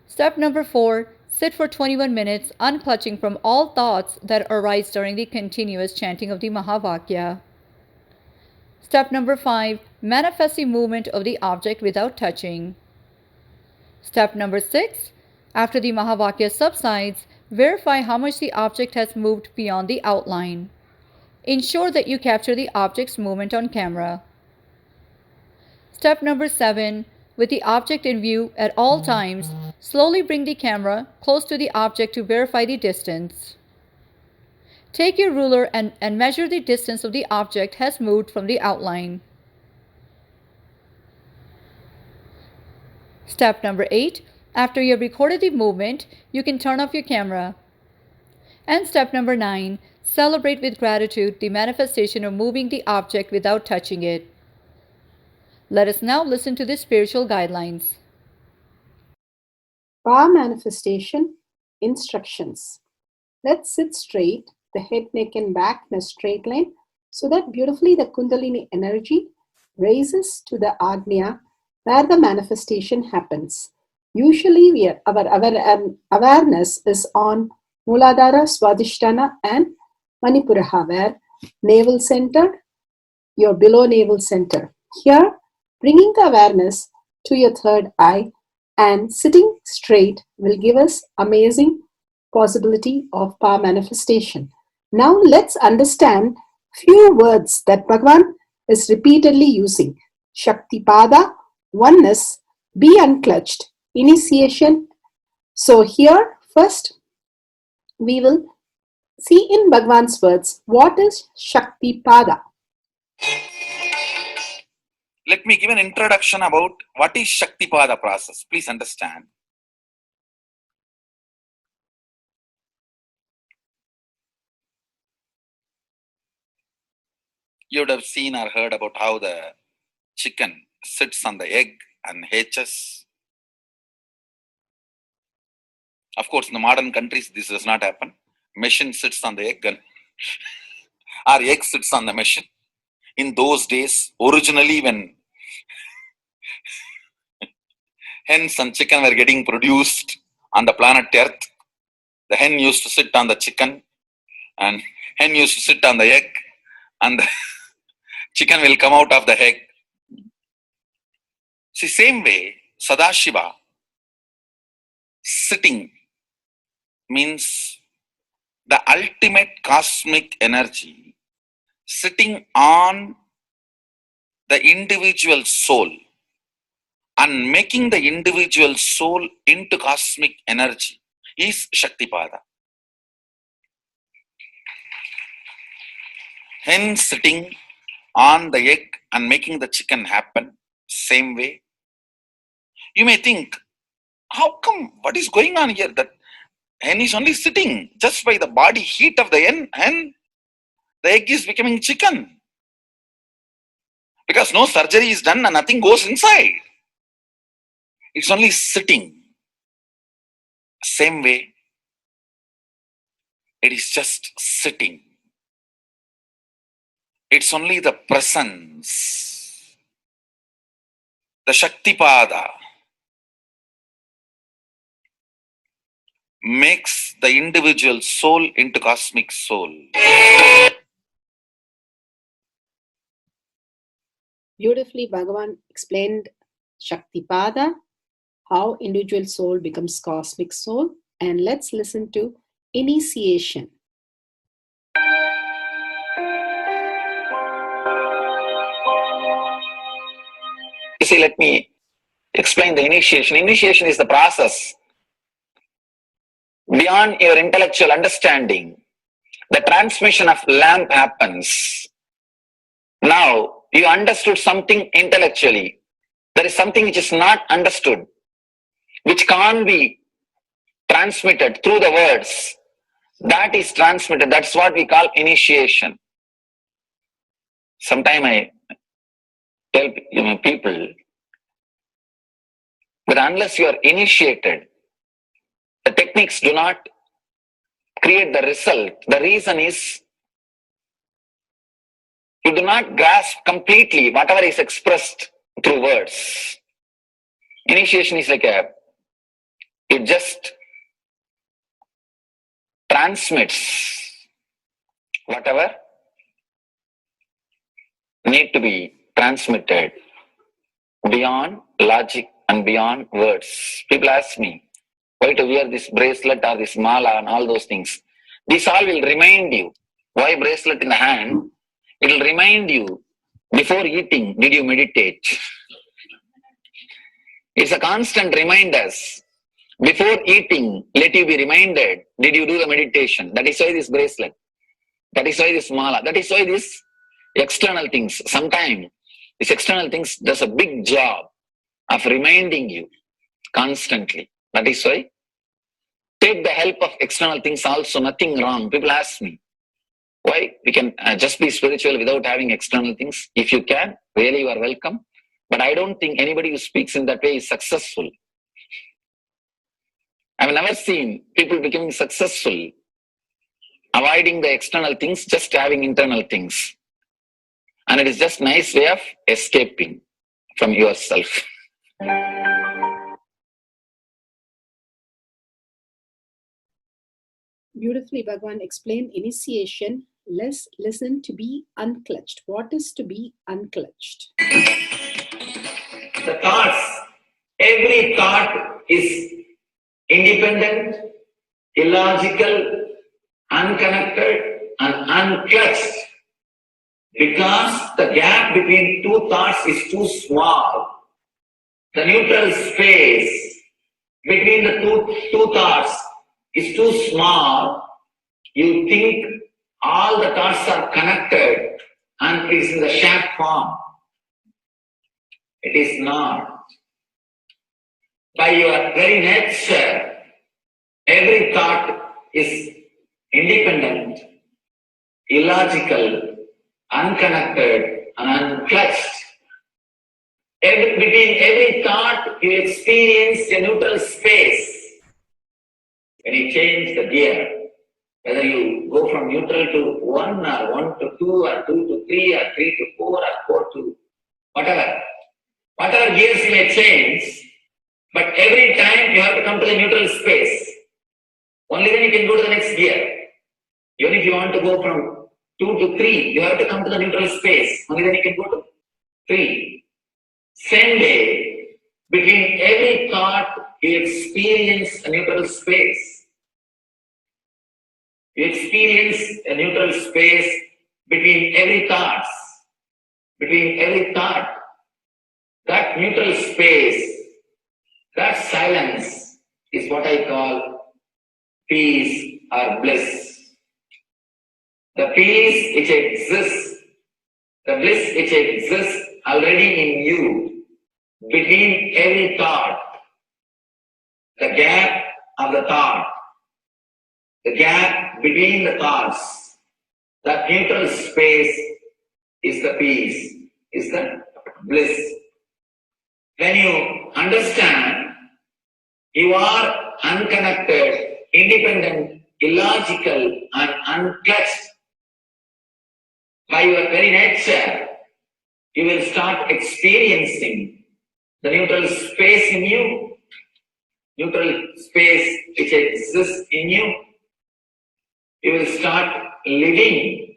Step number 4, sit for 21 minutes unclutching from all thoughts that arise during the continuous chanting of the Mahavakya. Step number 5, manifest the movement of the object without touching. Step number 6, after the Mahavakya subsides, verify how much the object has moved beyond the outline. Ensure that you capture the object's movement on camera. Step number 7, with the object in view at all times, slowly bring the camera close to the object to verify the distance. Take your ruler and measure the distance of the object has moved from the outline. Step number 8, after you have recorded the movement, you can turn off your camera. And step number 9, celebrate with gratitude the manifestation of moving the object without touching it. Let us now listen to the spiritual guidelines. Power manifestation instructions. Let's sit straight, the head, neck, and back in a straight line, so that beautifully the Kundalini energy raises to the Agnya where the manifestation happens. Usually, our awareness is on Muladhara, Swadhisthana, and Manipuraha, where navel center, your below navel center. Here, bringing the awareness to your third eye and sitting straight will give us amazing possibility of power manifestation. Now let's understand few words that Bhagavan is repeatedly using. Shakti Pada, oneness, be unclutched, initiation. So here first we will see in Bhagavan's words what is Shakti Pada. Let me give an introduction about what is Shaktipada process. Please understand. You would have seen or heard about how the chicken sits on the egg and hatches. Of course, in the modern countries, this does not happen. Machine sits on the egg and our egg sits on the machine. In those days, originally when hens and chicken were getting produced on the planet Earth, the hen used to sit on the chicken and hen used to sit on the egg, and the chicken will come out of the egg. See, same way, Sadashiva, sitting, means the ultimate cosmic energy sitting on the individual soul and making the individual soul into cosmic energy is Shaktipada. Hence, sitting on the egg and making the chicken happen, same way. You may think, how come, what is going on here? That hen is only sitting just by the body heat of the hen, the egg is becoming chicken. Because no surgery is done and nothing goes inside. It's only sitting. Same way, it is just sitting. It's only the presence, the Shaktipada, makes the individual soul into cosmic soul. Beautifully, Bhagavan explained Shaktipada, how individual soul becomes cosmic soul. And let's listen to initiation. You see, let me explain the initiation. Initiation is the process beyond your intellectual understanding. The transmission of lamp happens. Now, you understood something intellectually. There is something which is not understood, which can't be transmitted through the words. That is transmitted. That's what we call initiation. Sometimes I tell people that unless you are initiated, the techniques do not create the result. The reason is you do not grasp completely whatever is expressed through words. Initiation is like it just transmits whatever need to be transmitted beyond logic and beyond words. People ask me why to wear this bracelet or this mala and all those things. This all will remind you. Why bracelet in the hand? It will remind you, before eating, did you meditate? It's a constant reminder. Before eating, let you be reminded, did you do the meditation? That is why this bracelet. That is why this mala. That is why this external things. Sometimes these external things does a big job of reminding you constantly. That is why take the help of external things also, nothing wrong. People ask me, why we can just be spiritual without having external things? If you can, really you are welcome. But I don't think anybody who speaks in that way is successful. I've never seen people becoming successful, avoiding the external things, just having internal things. And it is just a nice way of escaping from yourself. Beautifully, Bhagavan explained initiation. Let's listen to be unclutched. What is to be unclutched? The thoughts, every thought is independent, illogical, unconnected, and unclutched. Because the gap between two thoughts is too small. The neutral space between the two thoughts is too small. You think all the thoughts are connected and it is in the shape form. It is not. By your very nature, every thought is independent, illogical, unconnected, and unclutched. Between every thought, you experience a neutral space. When you change the gear, whether you go from neutral to 1 or 1 to 2 or 2 to 3 or 3 to 4 or 4 to whatever gears you may change, but every time you have to come to the neutral space. Only then you can go to the next gear. Even if you want to go from 2 to 3, you have to come to the neutral space. Only then you can go to 3. Same way, between every thought, you experience a neutral space. You experience a neutral space between every thought. Between every thought. That neutral space, that silence is what I call peace or bliss. The peace which exists, the bliss which exists already in you, between every thought, the gap of the thought, the gap between the thoughts, that neutral space is the peace, is the bliss. When you understand you are unconnected, independent, illogical, and unclutched by your very nature, you will start experiencing the neutral space in you, neutral space which exists in you. You will start living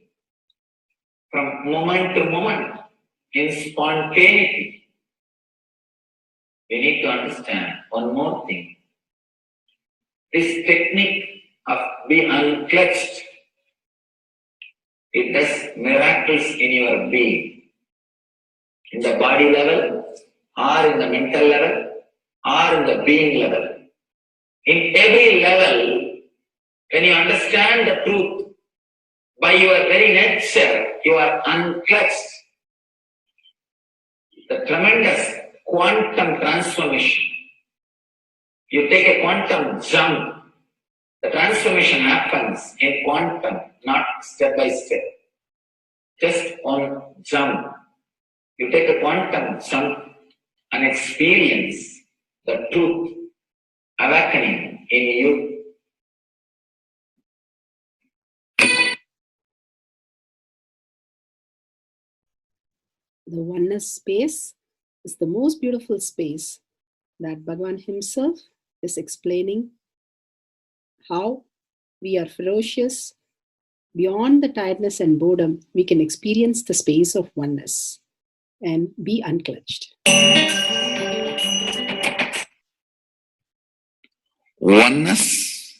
from moment to moment in spontaneity. We need to understand one more thing. This technique of being unclutched, it does miracles in your being. In the body level, or in the mental level, or in the being level. In every level, when you understand the truth, by your very nature, you are unclutched. The tremendous quantum transformation. You take a quantum jump. The transformation happens in quantum, not step by step. Just one jump. You take a quantum jump and experience the truth awakening in you. The oneness space is the most beautiful space that Bhagavan himself is explaining how we are ferocious. Beyond the tiredness and boredom, we can experience the space of oneness and be unclutched. Oneness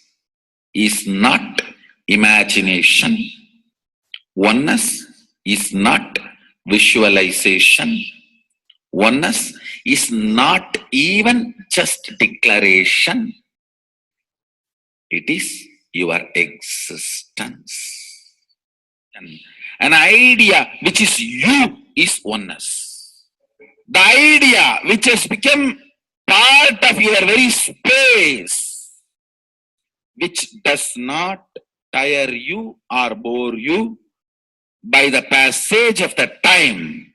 is not imagination. Oneness is not visualization. Oneness is not even just declaration. It is your existence. An idea which is you is oneness. The idea which has become part of your very space, which does not tire you or bore you by the passage of the time,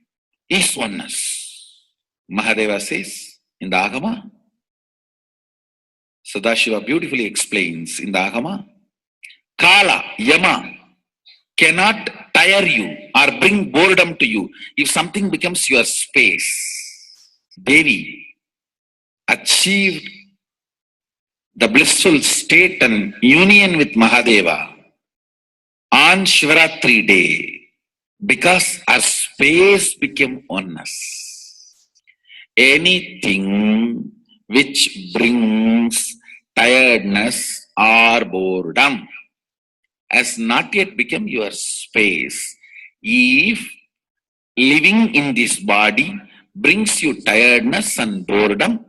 is oneness. Mahadeva says in the Agama, Sadashiva beautifully explains in the Agama, Kala, Yama cannot tire you or bring boredom to you if something becomes your space. Devi achieved the blissful state and union with Mahadeva on Shivaratri day because our space became oneness. Anything which brings tiredness or boredom has not yet become your space. If living in this body brings you tiredness and boredom,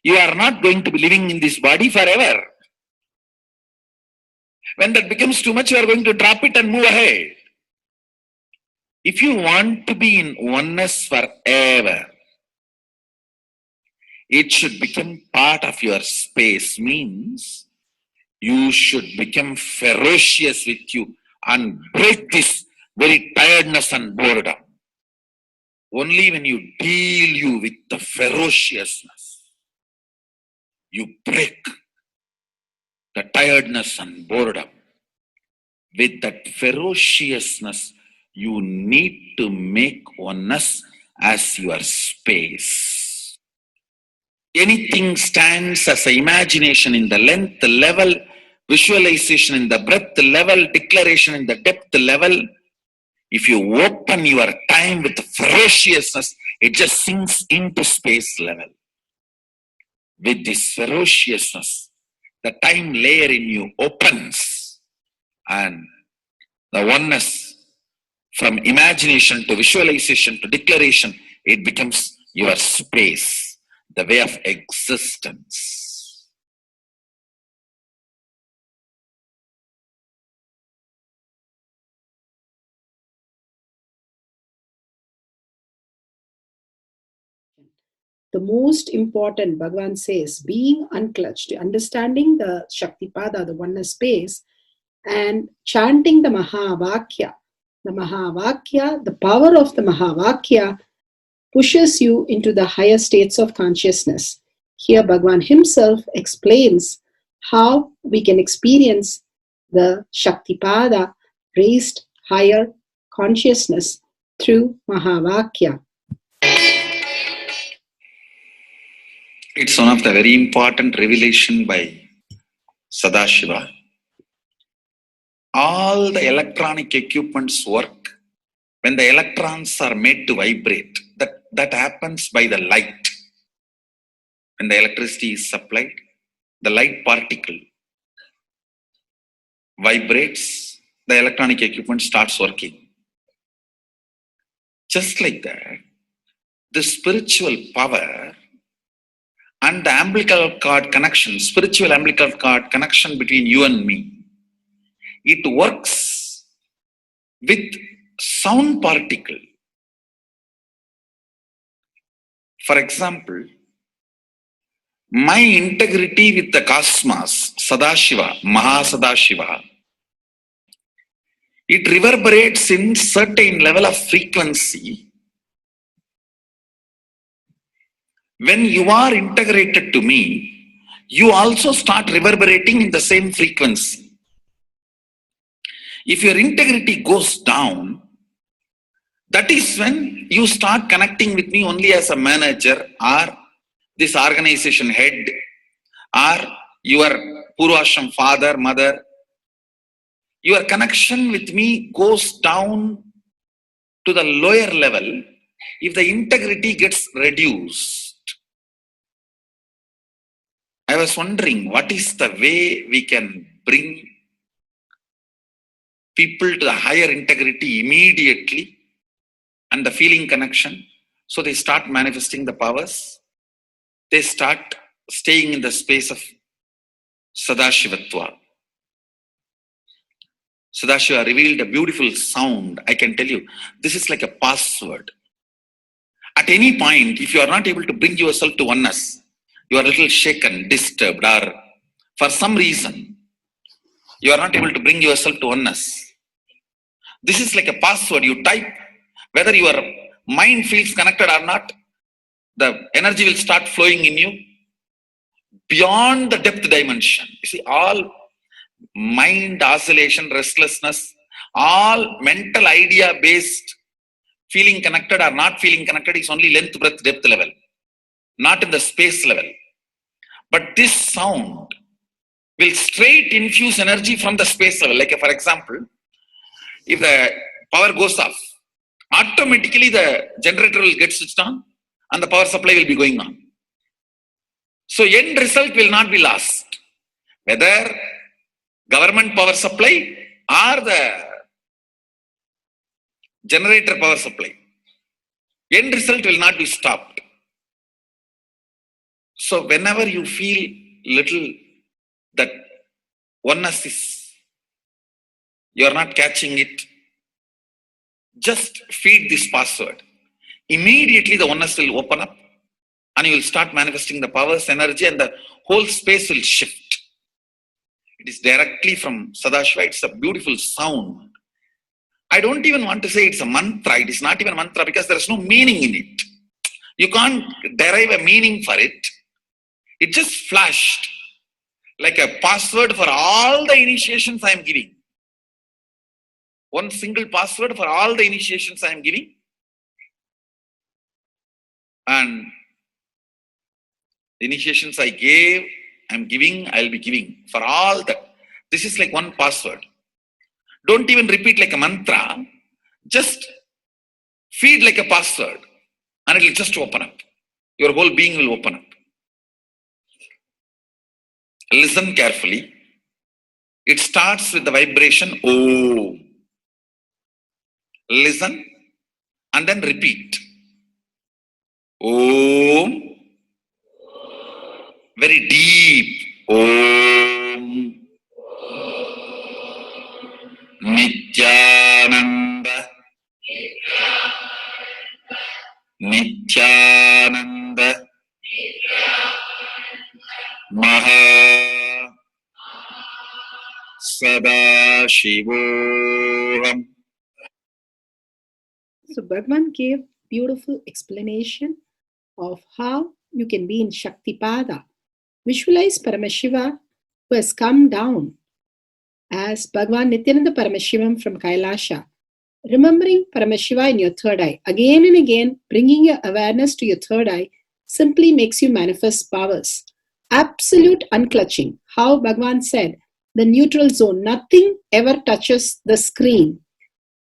you are not going to be living in this body forever. When that becomes too much, you are going to drop it and move ahead. If you want to be in oneness forever, it should become part of your space, means you should become ferocious with you and break this very tiredness and boredom. Only when you deal you with the ferociousness, you break the tiredness and boredom. With that ferociousness, you need to make oneness as your space. Anything stands as an imagination in the length level, visualization in the breadth level, declaration in the depth level. If you open your time with ferociousness, it just sinks into space level. With this ferociousness, the time layer in you opens, and the oneness from imagination to visualization to declaration, it becomes your space, the way of existence. The most important, Bhagavan says, being unclutched, understanding the Shaktipada, the oneness space, and chanting the Mahavakya. The Mahavakya, the power of the Mahavakya pushes you into the higher states of consciousness. Here Bhagavan himself explains how we can experience the Shaktipada, raised higher consciousness through Mahavakya. It's one of the very important revelation by Sadashiva. All the electronic equipments work when the electrons are made to vibrate. That happens by the light. When the electricity is supplied, the light particle vibrates, the electronic equipment starts working. Just like that, the spiritual power and the umbilical cord connection, spiritual umbilical cord connection between you and me, it works with sound particle. For example, my integrity with the cosmos, Sadashiva, Mahasadashiva, it reverberates in certain level of frequency. When you are integrated to me, you also start reverberating in the same frequency. If your integrity goes down, that is when you start connecting with me only as a manager or this organization head or your Purvashram father, mother. Your connection with me goes down to the lower level if the integrity gets reduced. I was wondering, what is the way we can bring people to the higher integrity immediately and the feeling connection, so they start manifesting the powers, they start staying in the space of Sadashivatva. Sadashiva revealed a beautiful sound. I can tell you, this is like a password. At any point, if you are not able to bring yourself to oneness, you are a little shaken, disturbed, or for some reason, you are not able to bring yourself to oneness. This is like a password. You type, whether your mind feels connected or not, the energy will start flowing in you beyond the depth dimension. You see, all mind oscillation, restlessness, all mental idea-based feeling connected or not feeling connected is only length, breadth, depth level, not in the space level. But this sound will straight infuse energy from the space level. Like for example, if the power goes off, automatically the generator will get switched on and the power supply will be going on. So end result will not be lost. Whether government power supply or the generator power supply, end result will not be stopped. So whenever you feel little that oneness is, you are not catching it, just feed this password. Immediately the oneness will open up and you will start manifesting the powers, energy, and the whole space will shift. It is directly from Sadashiva. It's a beautiful sound. I don't even want to say it's a mantra. It is not even a mantra because there is no meaning in it. You can't derive a meaning for it. It just flashed like a password for all the initiations I am giving. One single password for all the initiations I am giving. And the initiations I gave, I am giving, I will be giving for all that. This is like one password. Don't even repeat like a mantra. Just feed like a password and it will just open up. Your whole being will open up. Listen carefully. It starts with the vibration Om. Listen and then repeat. Om. Very deep. Om. Nityananda. Nityananda. Maha Sadashivoham. So Bhagavan gave beautiful explanation of how you can be in Shaktipada. Visualize Paramashiva who has come down as Bhagavan Nityananda Paramashivam from Kailasha. Remembering Paramashiva in your third eye, again and again, bringing your awareness to your third eye simply makes you manifest powers. Absolute unclutching. How Bhagavan said, the neutral zone, nothing ever touches the screen.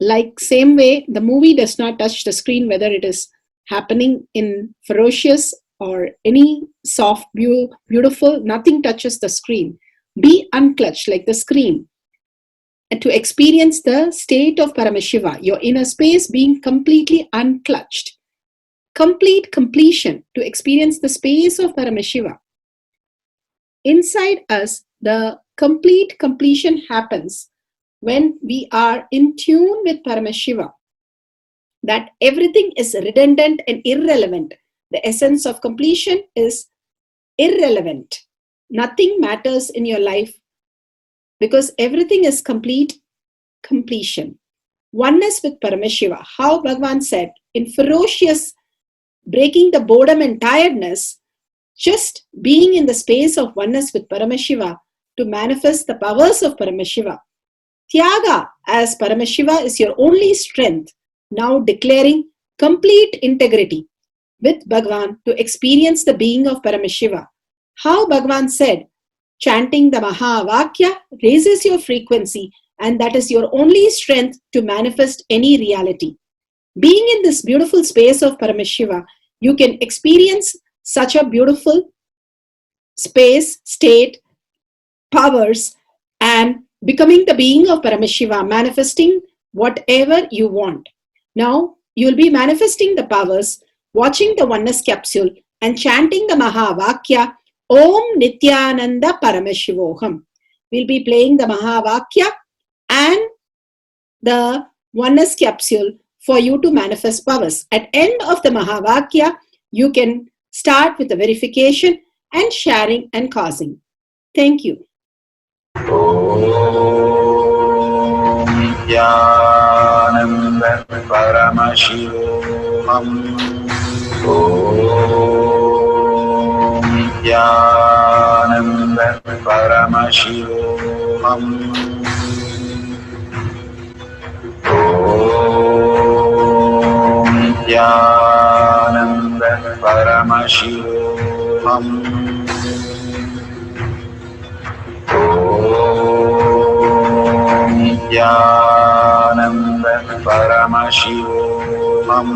Like same way, the movie does not touch the screen, whether it is happening in ferocious or any soft, beautiful, nothing touches the screen. Be unclutched like the screen. And to experience the state of Paramashiva, your inner space being completely unclutched. Complete completion to experience the space of Paramashiva. Inside us, the complete completion happens when we are in tune with Paramashiva. That everything is redundant and irrelevant. The essence of completion is irrelevant. Nothing matters in your life because everything is complete completion. Oneness with Paramashiva. How Bhagavan said, in ferocious breaking the boredom and tiredness, just being in the space of oneness with Paramashiva to manifest the powers of Paramashiva. Tyaga as Paramashiva is your only strength, now declaring complete integrity with Bhagavan to experience the being of Paramashiva. How Bhagavan said, chanting the Mahavakya raises your frequency and that is your only strength to manifest any reality. Being in this beautiful space of Paramashiva, you can experience such a beautiful space, state, powers, and becoming the being of Paramashiva, manifesting whatever you want. Now, you will be manifesting the powers, watching the oneness capsule, and chanting the Mahavakya, Om Nityananda Paramashivoham. We'll be playing the Mahavakya and the oneness capsule for you to manifest powers. At end of the Mahavakya, you can start with the verification and sharing and causing. Thank you. Om Nityananda Paramashivoham. Om Nityananda Paramashivoham. Om Nityananda Paramashivoham. Om Nityananda Paramashivoham.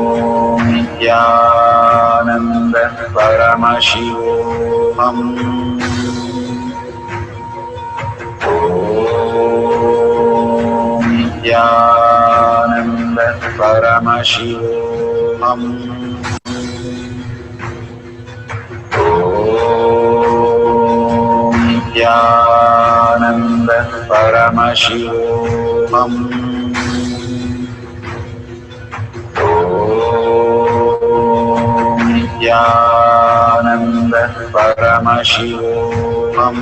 Om Nityananda Paramashivoham. Om Nityananda Paramashivoham. Om Nityananda Paramashivoham. Om Nityananda Paramashivoham.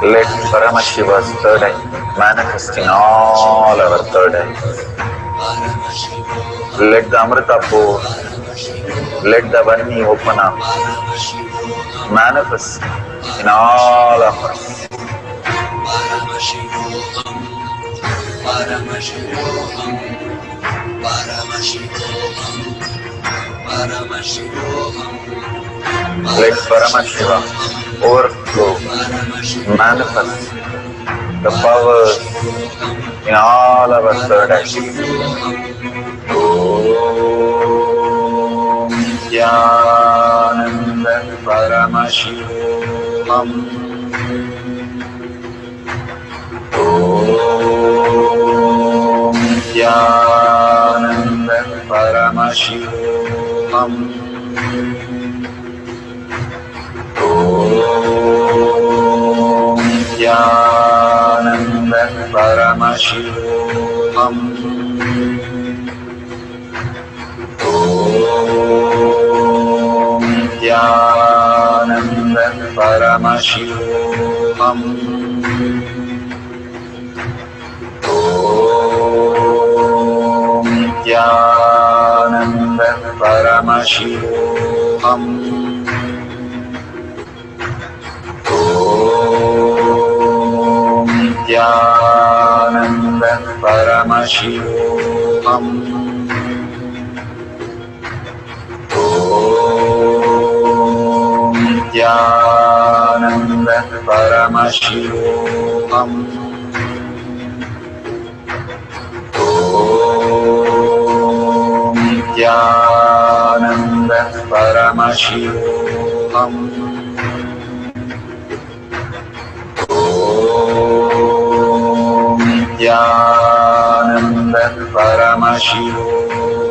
Let Paramashiva's third eye manifest in all our third eyes. Let the Amrita pour, let the Vani open up, manifest in all of us. Let Paramashiva overflow, manifest the powers in all our third eyes. Om Jnana Paddhati. Om Jnana Paddhati. Om Jnana Paddhati. Om Jnana Paddhati. Om Jnana Paddhati. Om Jnana Paddhati. Om Jnana Paddhati. Om Jnana Paddhati. Om Jnana Paddhati. Om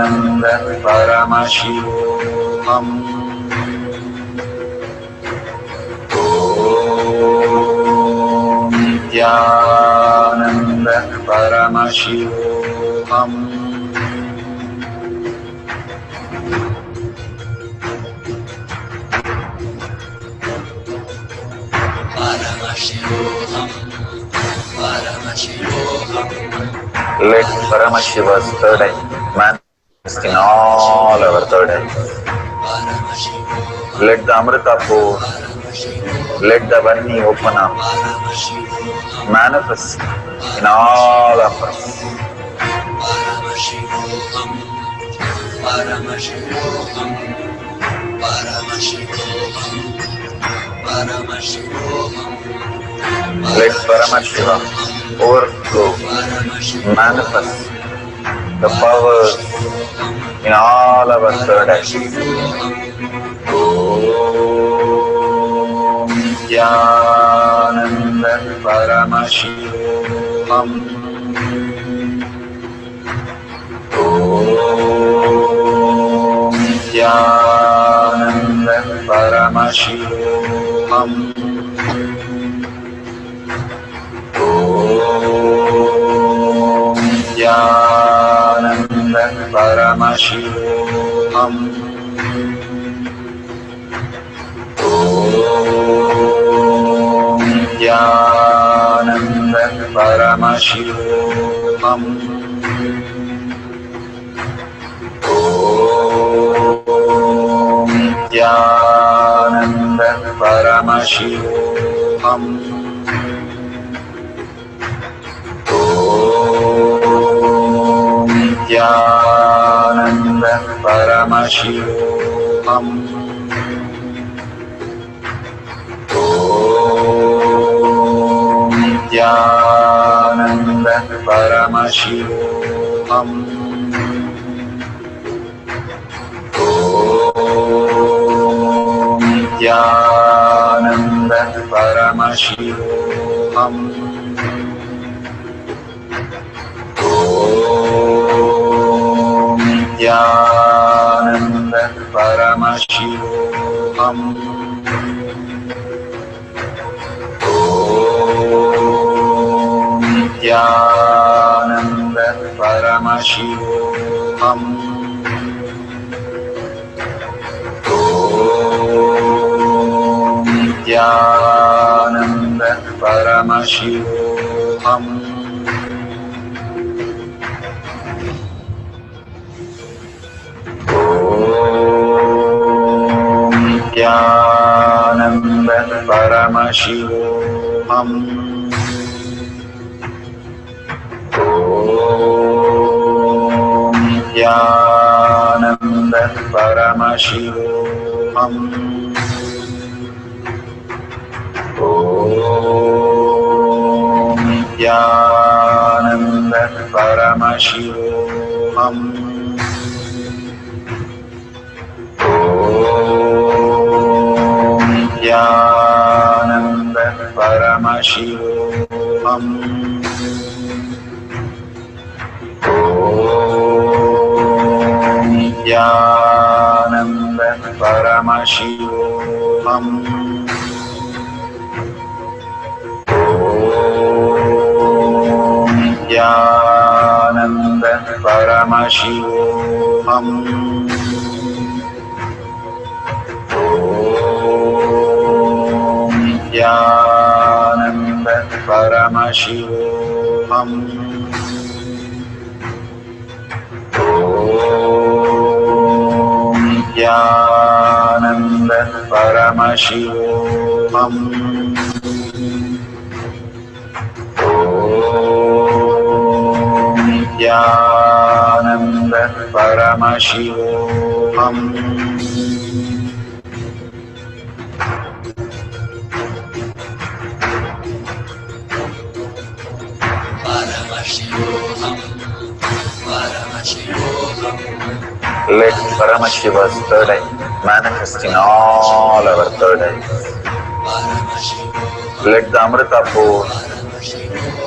Jnana Paddhati. Om Jnana Paddhati. Om Let Paramashiva's third eye manifest in all our third eyes. Let the Amrita pour, let the Vani open up, manifest in all of us. Let Paramashiva overflow, manifest the powers in all our third eyes. Om Jnana Paddhati. Om Jnana Paddhati. Om Jnana Paddhati. Om Jnana Paddhati. Om Jnana Paddhati. Om Jnana Paddhati. Om Jnana Paddhati. Om Jnana Paddhati. Om Jnana Paddhati. Om Jnana Paramashivoham. Nityananda Paramashivoham. Nityananda Paramashivoham. Nityananda Paramashivoham. Nityananda Paramashivoham. Nityananda Paramashivoham. Nityananda Paramashivoham. Nityananda Paramashivoham. Nityananda Paramashivoham. Nityananda Paramashivoham. Nityananda Paramashivoham. Let Paramashiva's third eye manifest in all our third eyes. Let the Amrita pour,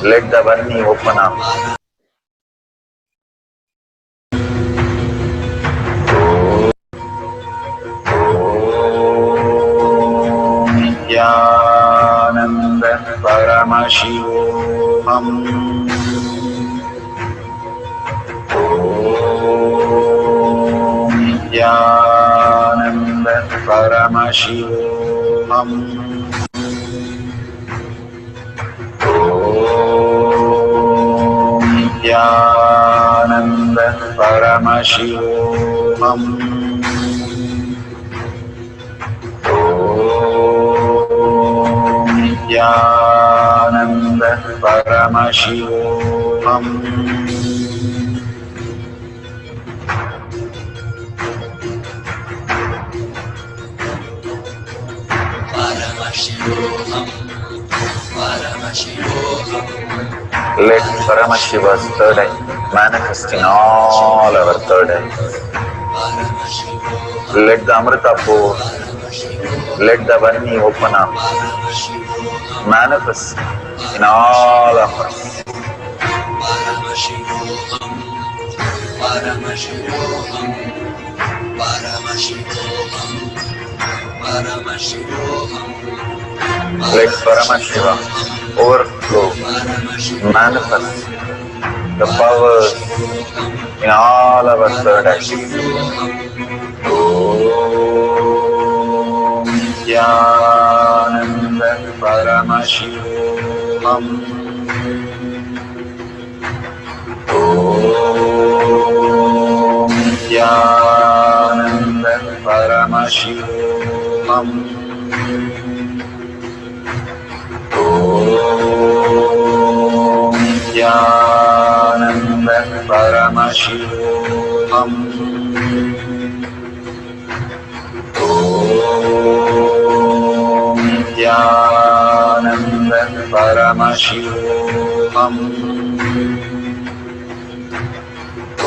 let the Varni open up. Nityananda Paramashivoham. Nityananda Paramashivoham. Nityananda Paramashivoham. Nityananda Paramashivoham. Let Paramashiva's third eye manifest in all our third eyes. Let the Amrita pour, let the Varni open up, manifest in all of us. Let Paramashiva overflow, manifest the powers in all our third eyes. Om Nityananda Paramashivoham. Om Nityananda Paramashivoham. Om Nityananda Paramashivoham. Om Nityananda Paramashivoham.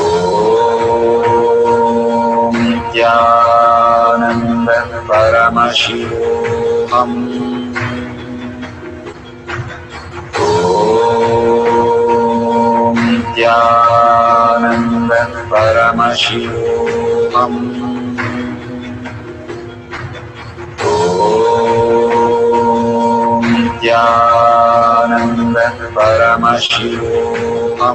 Om Nityananda Paramashivoham. Om Nityananda Paramashivoham. Om Nityananda Paramashivoham.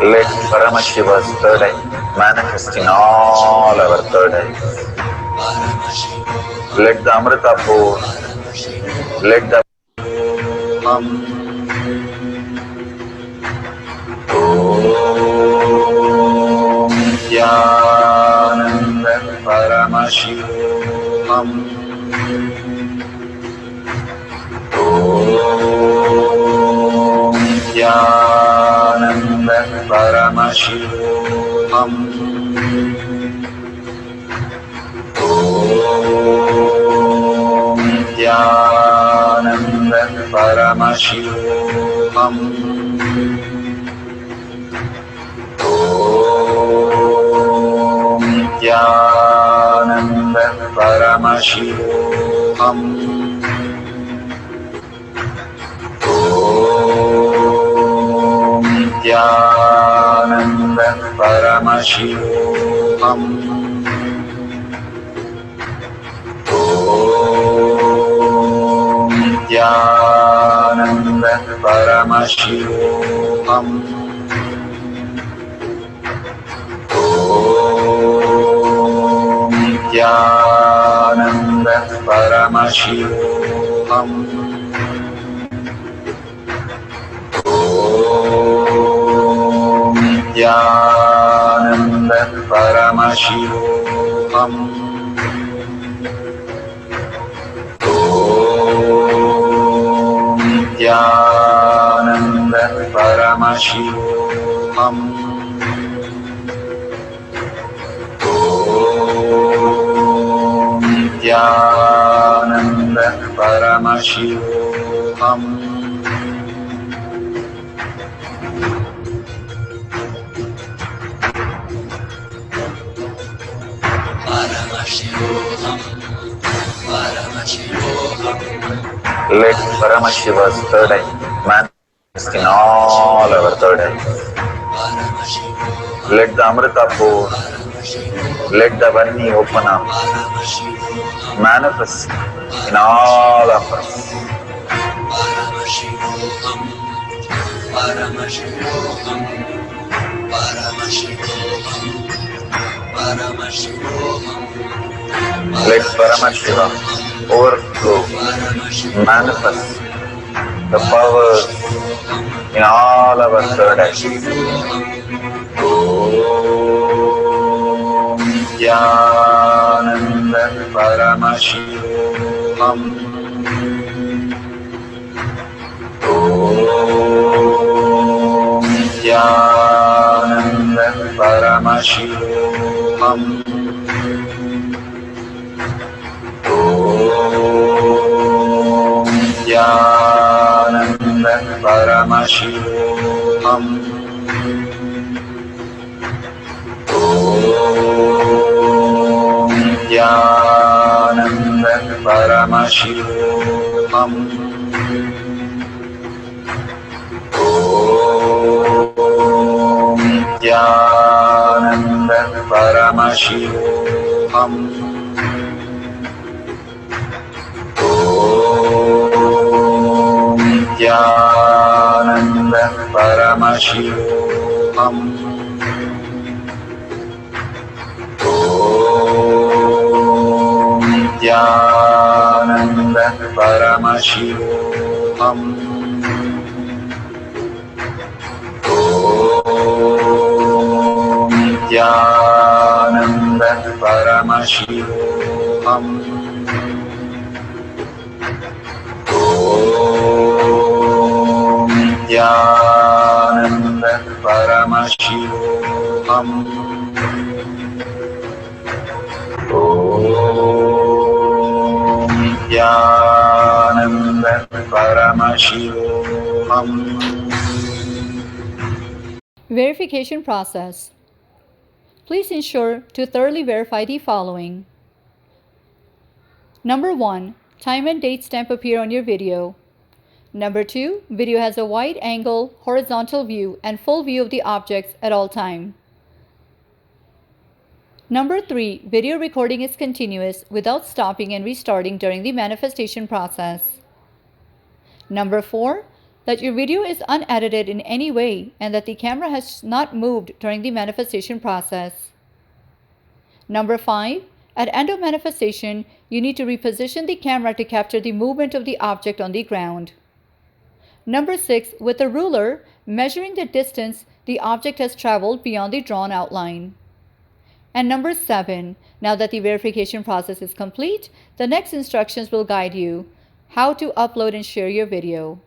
Let Paramashiva's third eye manifest in all our third eyes. Let the Amrita pour, let the Om Jnana Paddhati Jnana Paddhati Jnana Paddhati Jnana Paddhati Jnana Paddhati Jnana Paddhati Jnana Paddhati Jnana Paddhati Jnana Paddhati Jnana Paddhati Let Paramashiva's third eye manifest in all our third eyes. Let the Amrita pour, let the Varni open up, manifest in all of us. Let Paramashiva overflow, manifest the powers in all our third eyes. Om Jnana Paddhati Om Jnana Paddhati Om Jnana Paddhati Om Jnana Paddhati Om Jnana Paddhati Om Jnana Paddhati Om Jnana Paddhati Om Jnana Paddhati Om Jnana Paddhati Om Jnana Paddhati Om. Verification process. Please ensure to thoroughly verify the following. Number 1. Time and date stamp appear on your video. Number 2. Video has a wide angle, horizontal view and full view of the objects at all time. Number 3. Video recording is continuous without stopping and restarting during the manifestation process. Number 4, that your video is unedited in any way and that the camera has not moved during the manifestation process. Number 5, at end of manifestation, you need to reposition the camera to capture the movement of the object on the ground. Number 6, with a ruler, measuring the distance the object has traveled beyond the drawn outline. And number 7, now that the verification process is complete, the next instructions will guide you how to upload and share your video.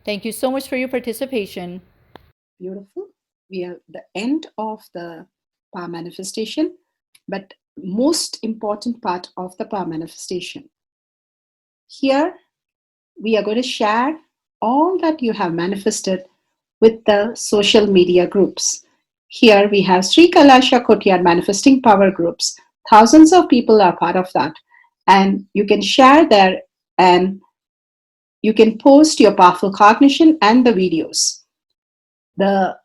Thank you so much for your participation. Beautiful. We are at the end of the power manifestation, but most important part of the power manifestation. Here, we are going to share all that you have manifested with the social media groups. Here we have Sri Kailasha Kotyar Manifesting Power Groups. Thousands of people are part of that. And you can share there and you can post your powerful cognition and the videos. The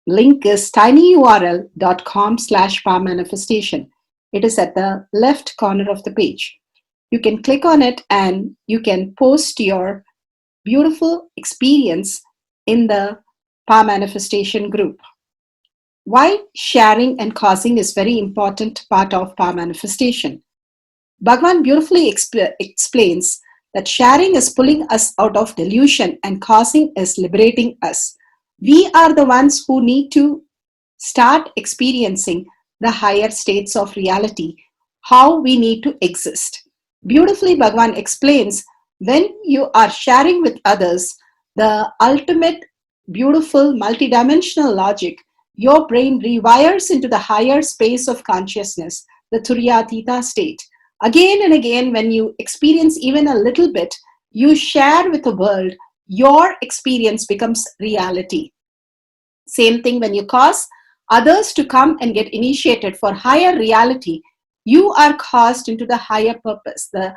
link is tinyurl.com/power manifestation. It is at the left corner of the page. You can click on it and you can post your beautiful experience in the power manifestation group. Why sharing and causing is very important part of power manifestation. Bhagavan beautifully explains that sharing is pulling us out of delusion and causing is liberating us. We are the ones who need to start experiencing the higher states of reality, how we need to exist. Beautifully, Bhagavan explains when you are sharing with others the ultimate beautiful multidimensional logic, your brain rewires into the higher space of consciousness, the Turyatita state. Again and again, when you experience even a little bit, you share with the world, your experience becomes reality. Same thing when you cause others to come and get initiated for higher reality, you are caused into the higher purpose, the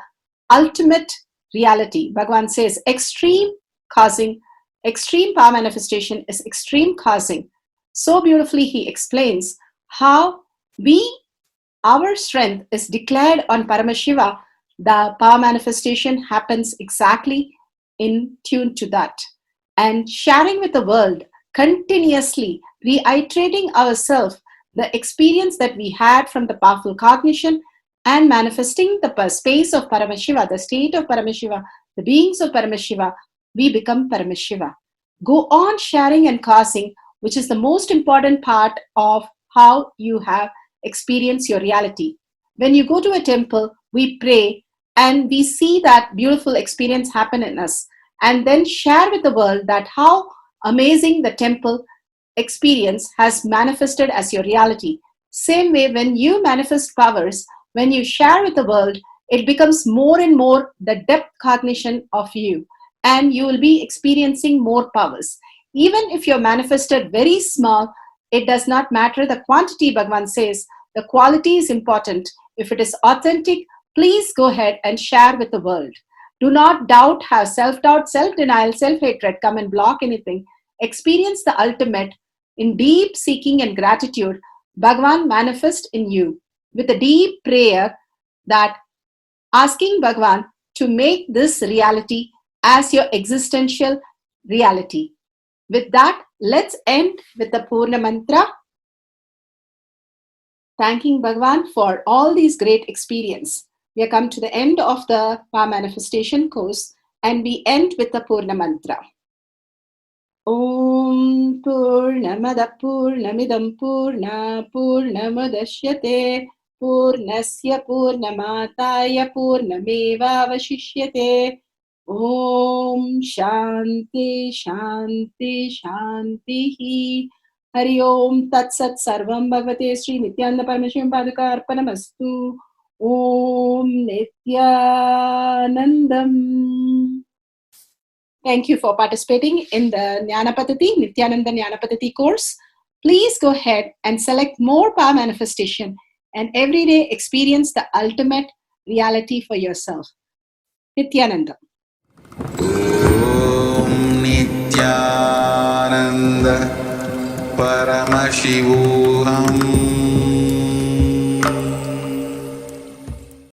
ultimate reality. Bhagavan says extreme causing, extreme power manifestation is extreme causing. So beautifully he explains how our strength is declared on Paramashiva. The power manifestation happens exactly in tune to that. And sharing with the world, continuously reiterating ourselves the experience that we had from the powerful cognition and manifesting the space of Paramashiva, the state of Paramashiva, the beings of Paramashiva, we become Paramashiva. Go on sharing and causing, which is the most important part of how you have experienced your reality. When you go to a temple, we pray and we see that beautiful experience happen in us, and then share with the world that how amazing the temple experience has manifested as your reality. Same way, when you manifest powers, when you share with the world, it becomes more and more the depth cognition of you, and you will be experiencing more powers. Even if you're manifested very small, it does not matter the quantity. Bhagavan says the quality is important. If it is authentic, please go ahead and share with the world. Do not doubt, have self-doubt, self-denial, self-hatred come and block anything. Experience the ultimate in deep seeking and gratitude. Bhagavan manifest in you with a deep prayer, that asking Bhagavan to make this reality as your existential reality. With that, let's end with the Purna Mantra. Thanking Bhagavan for all these great experience. We have come to the end of the power manifestation course, and we end with the Purna Mantra. Om Purnamada Purnamidam Purna Purnamadashyate Purnasya Purnamataya Purnameva Vashishyate. Om Shanti Shanti Shanti. Hari Om Tat Sat Sarvam Bhagavate Sri Nityananda Parameshivam Paduka Arpanamastu. Om Nityanandam. Thank you for participating in the Jnana Paddhati, Nityananda Jnana Paddhati course. Please go ahead and select more power manifestation and every day experience the ultimate reality for yourself. Nityananda. Om Nityananda Paramashivoham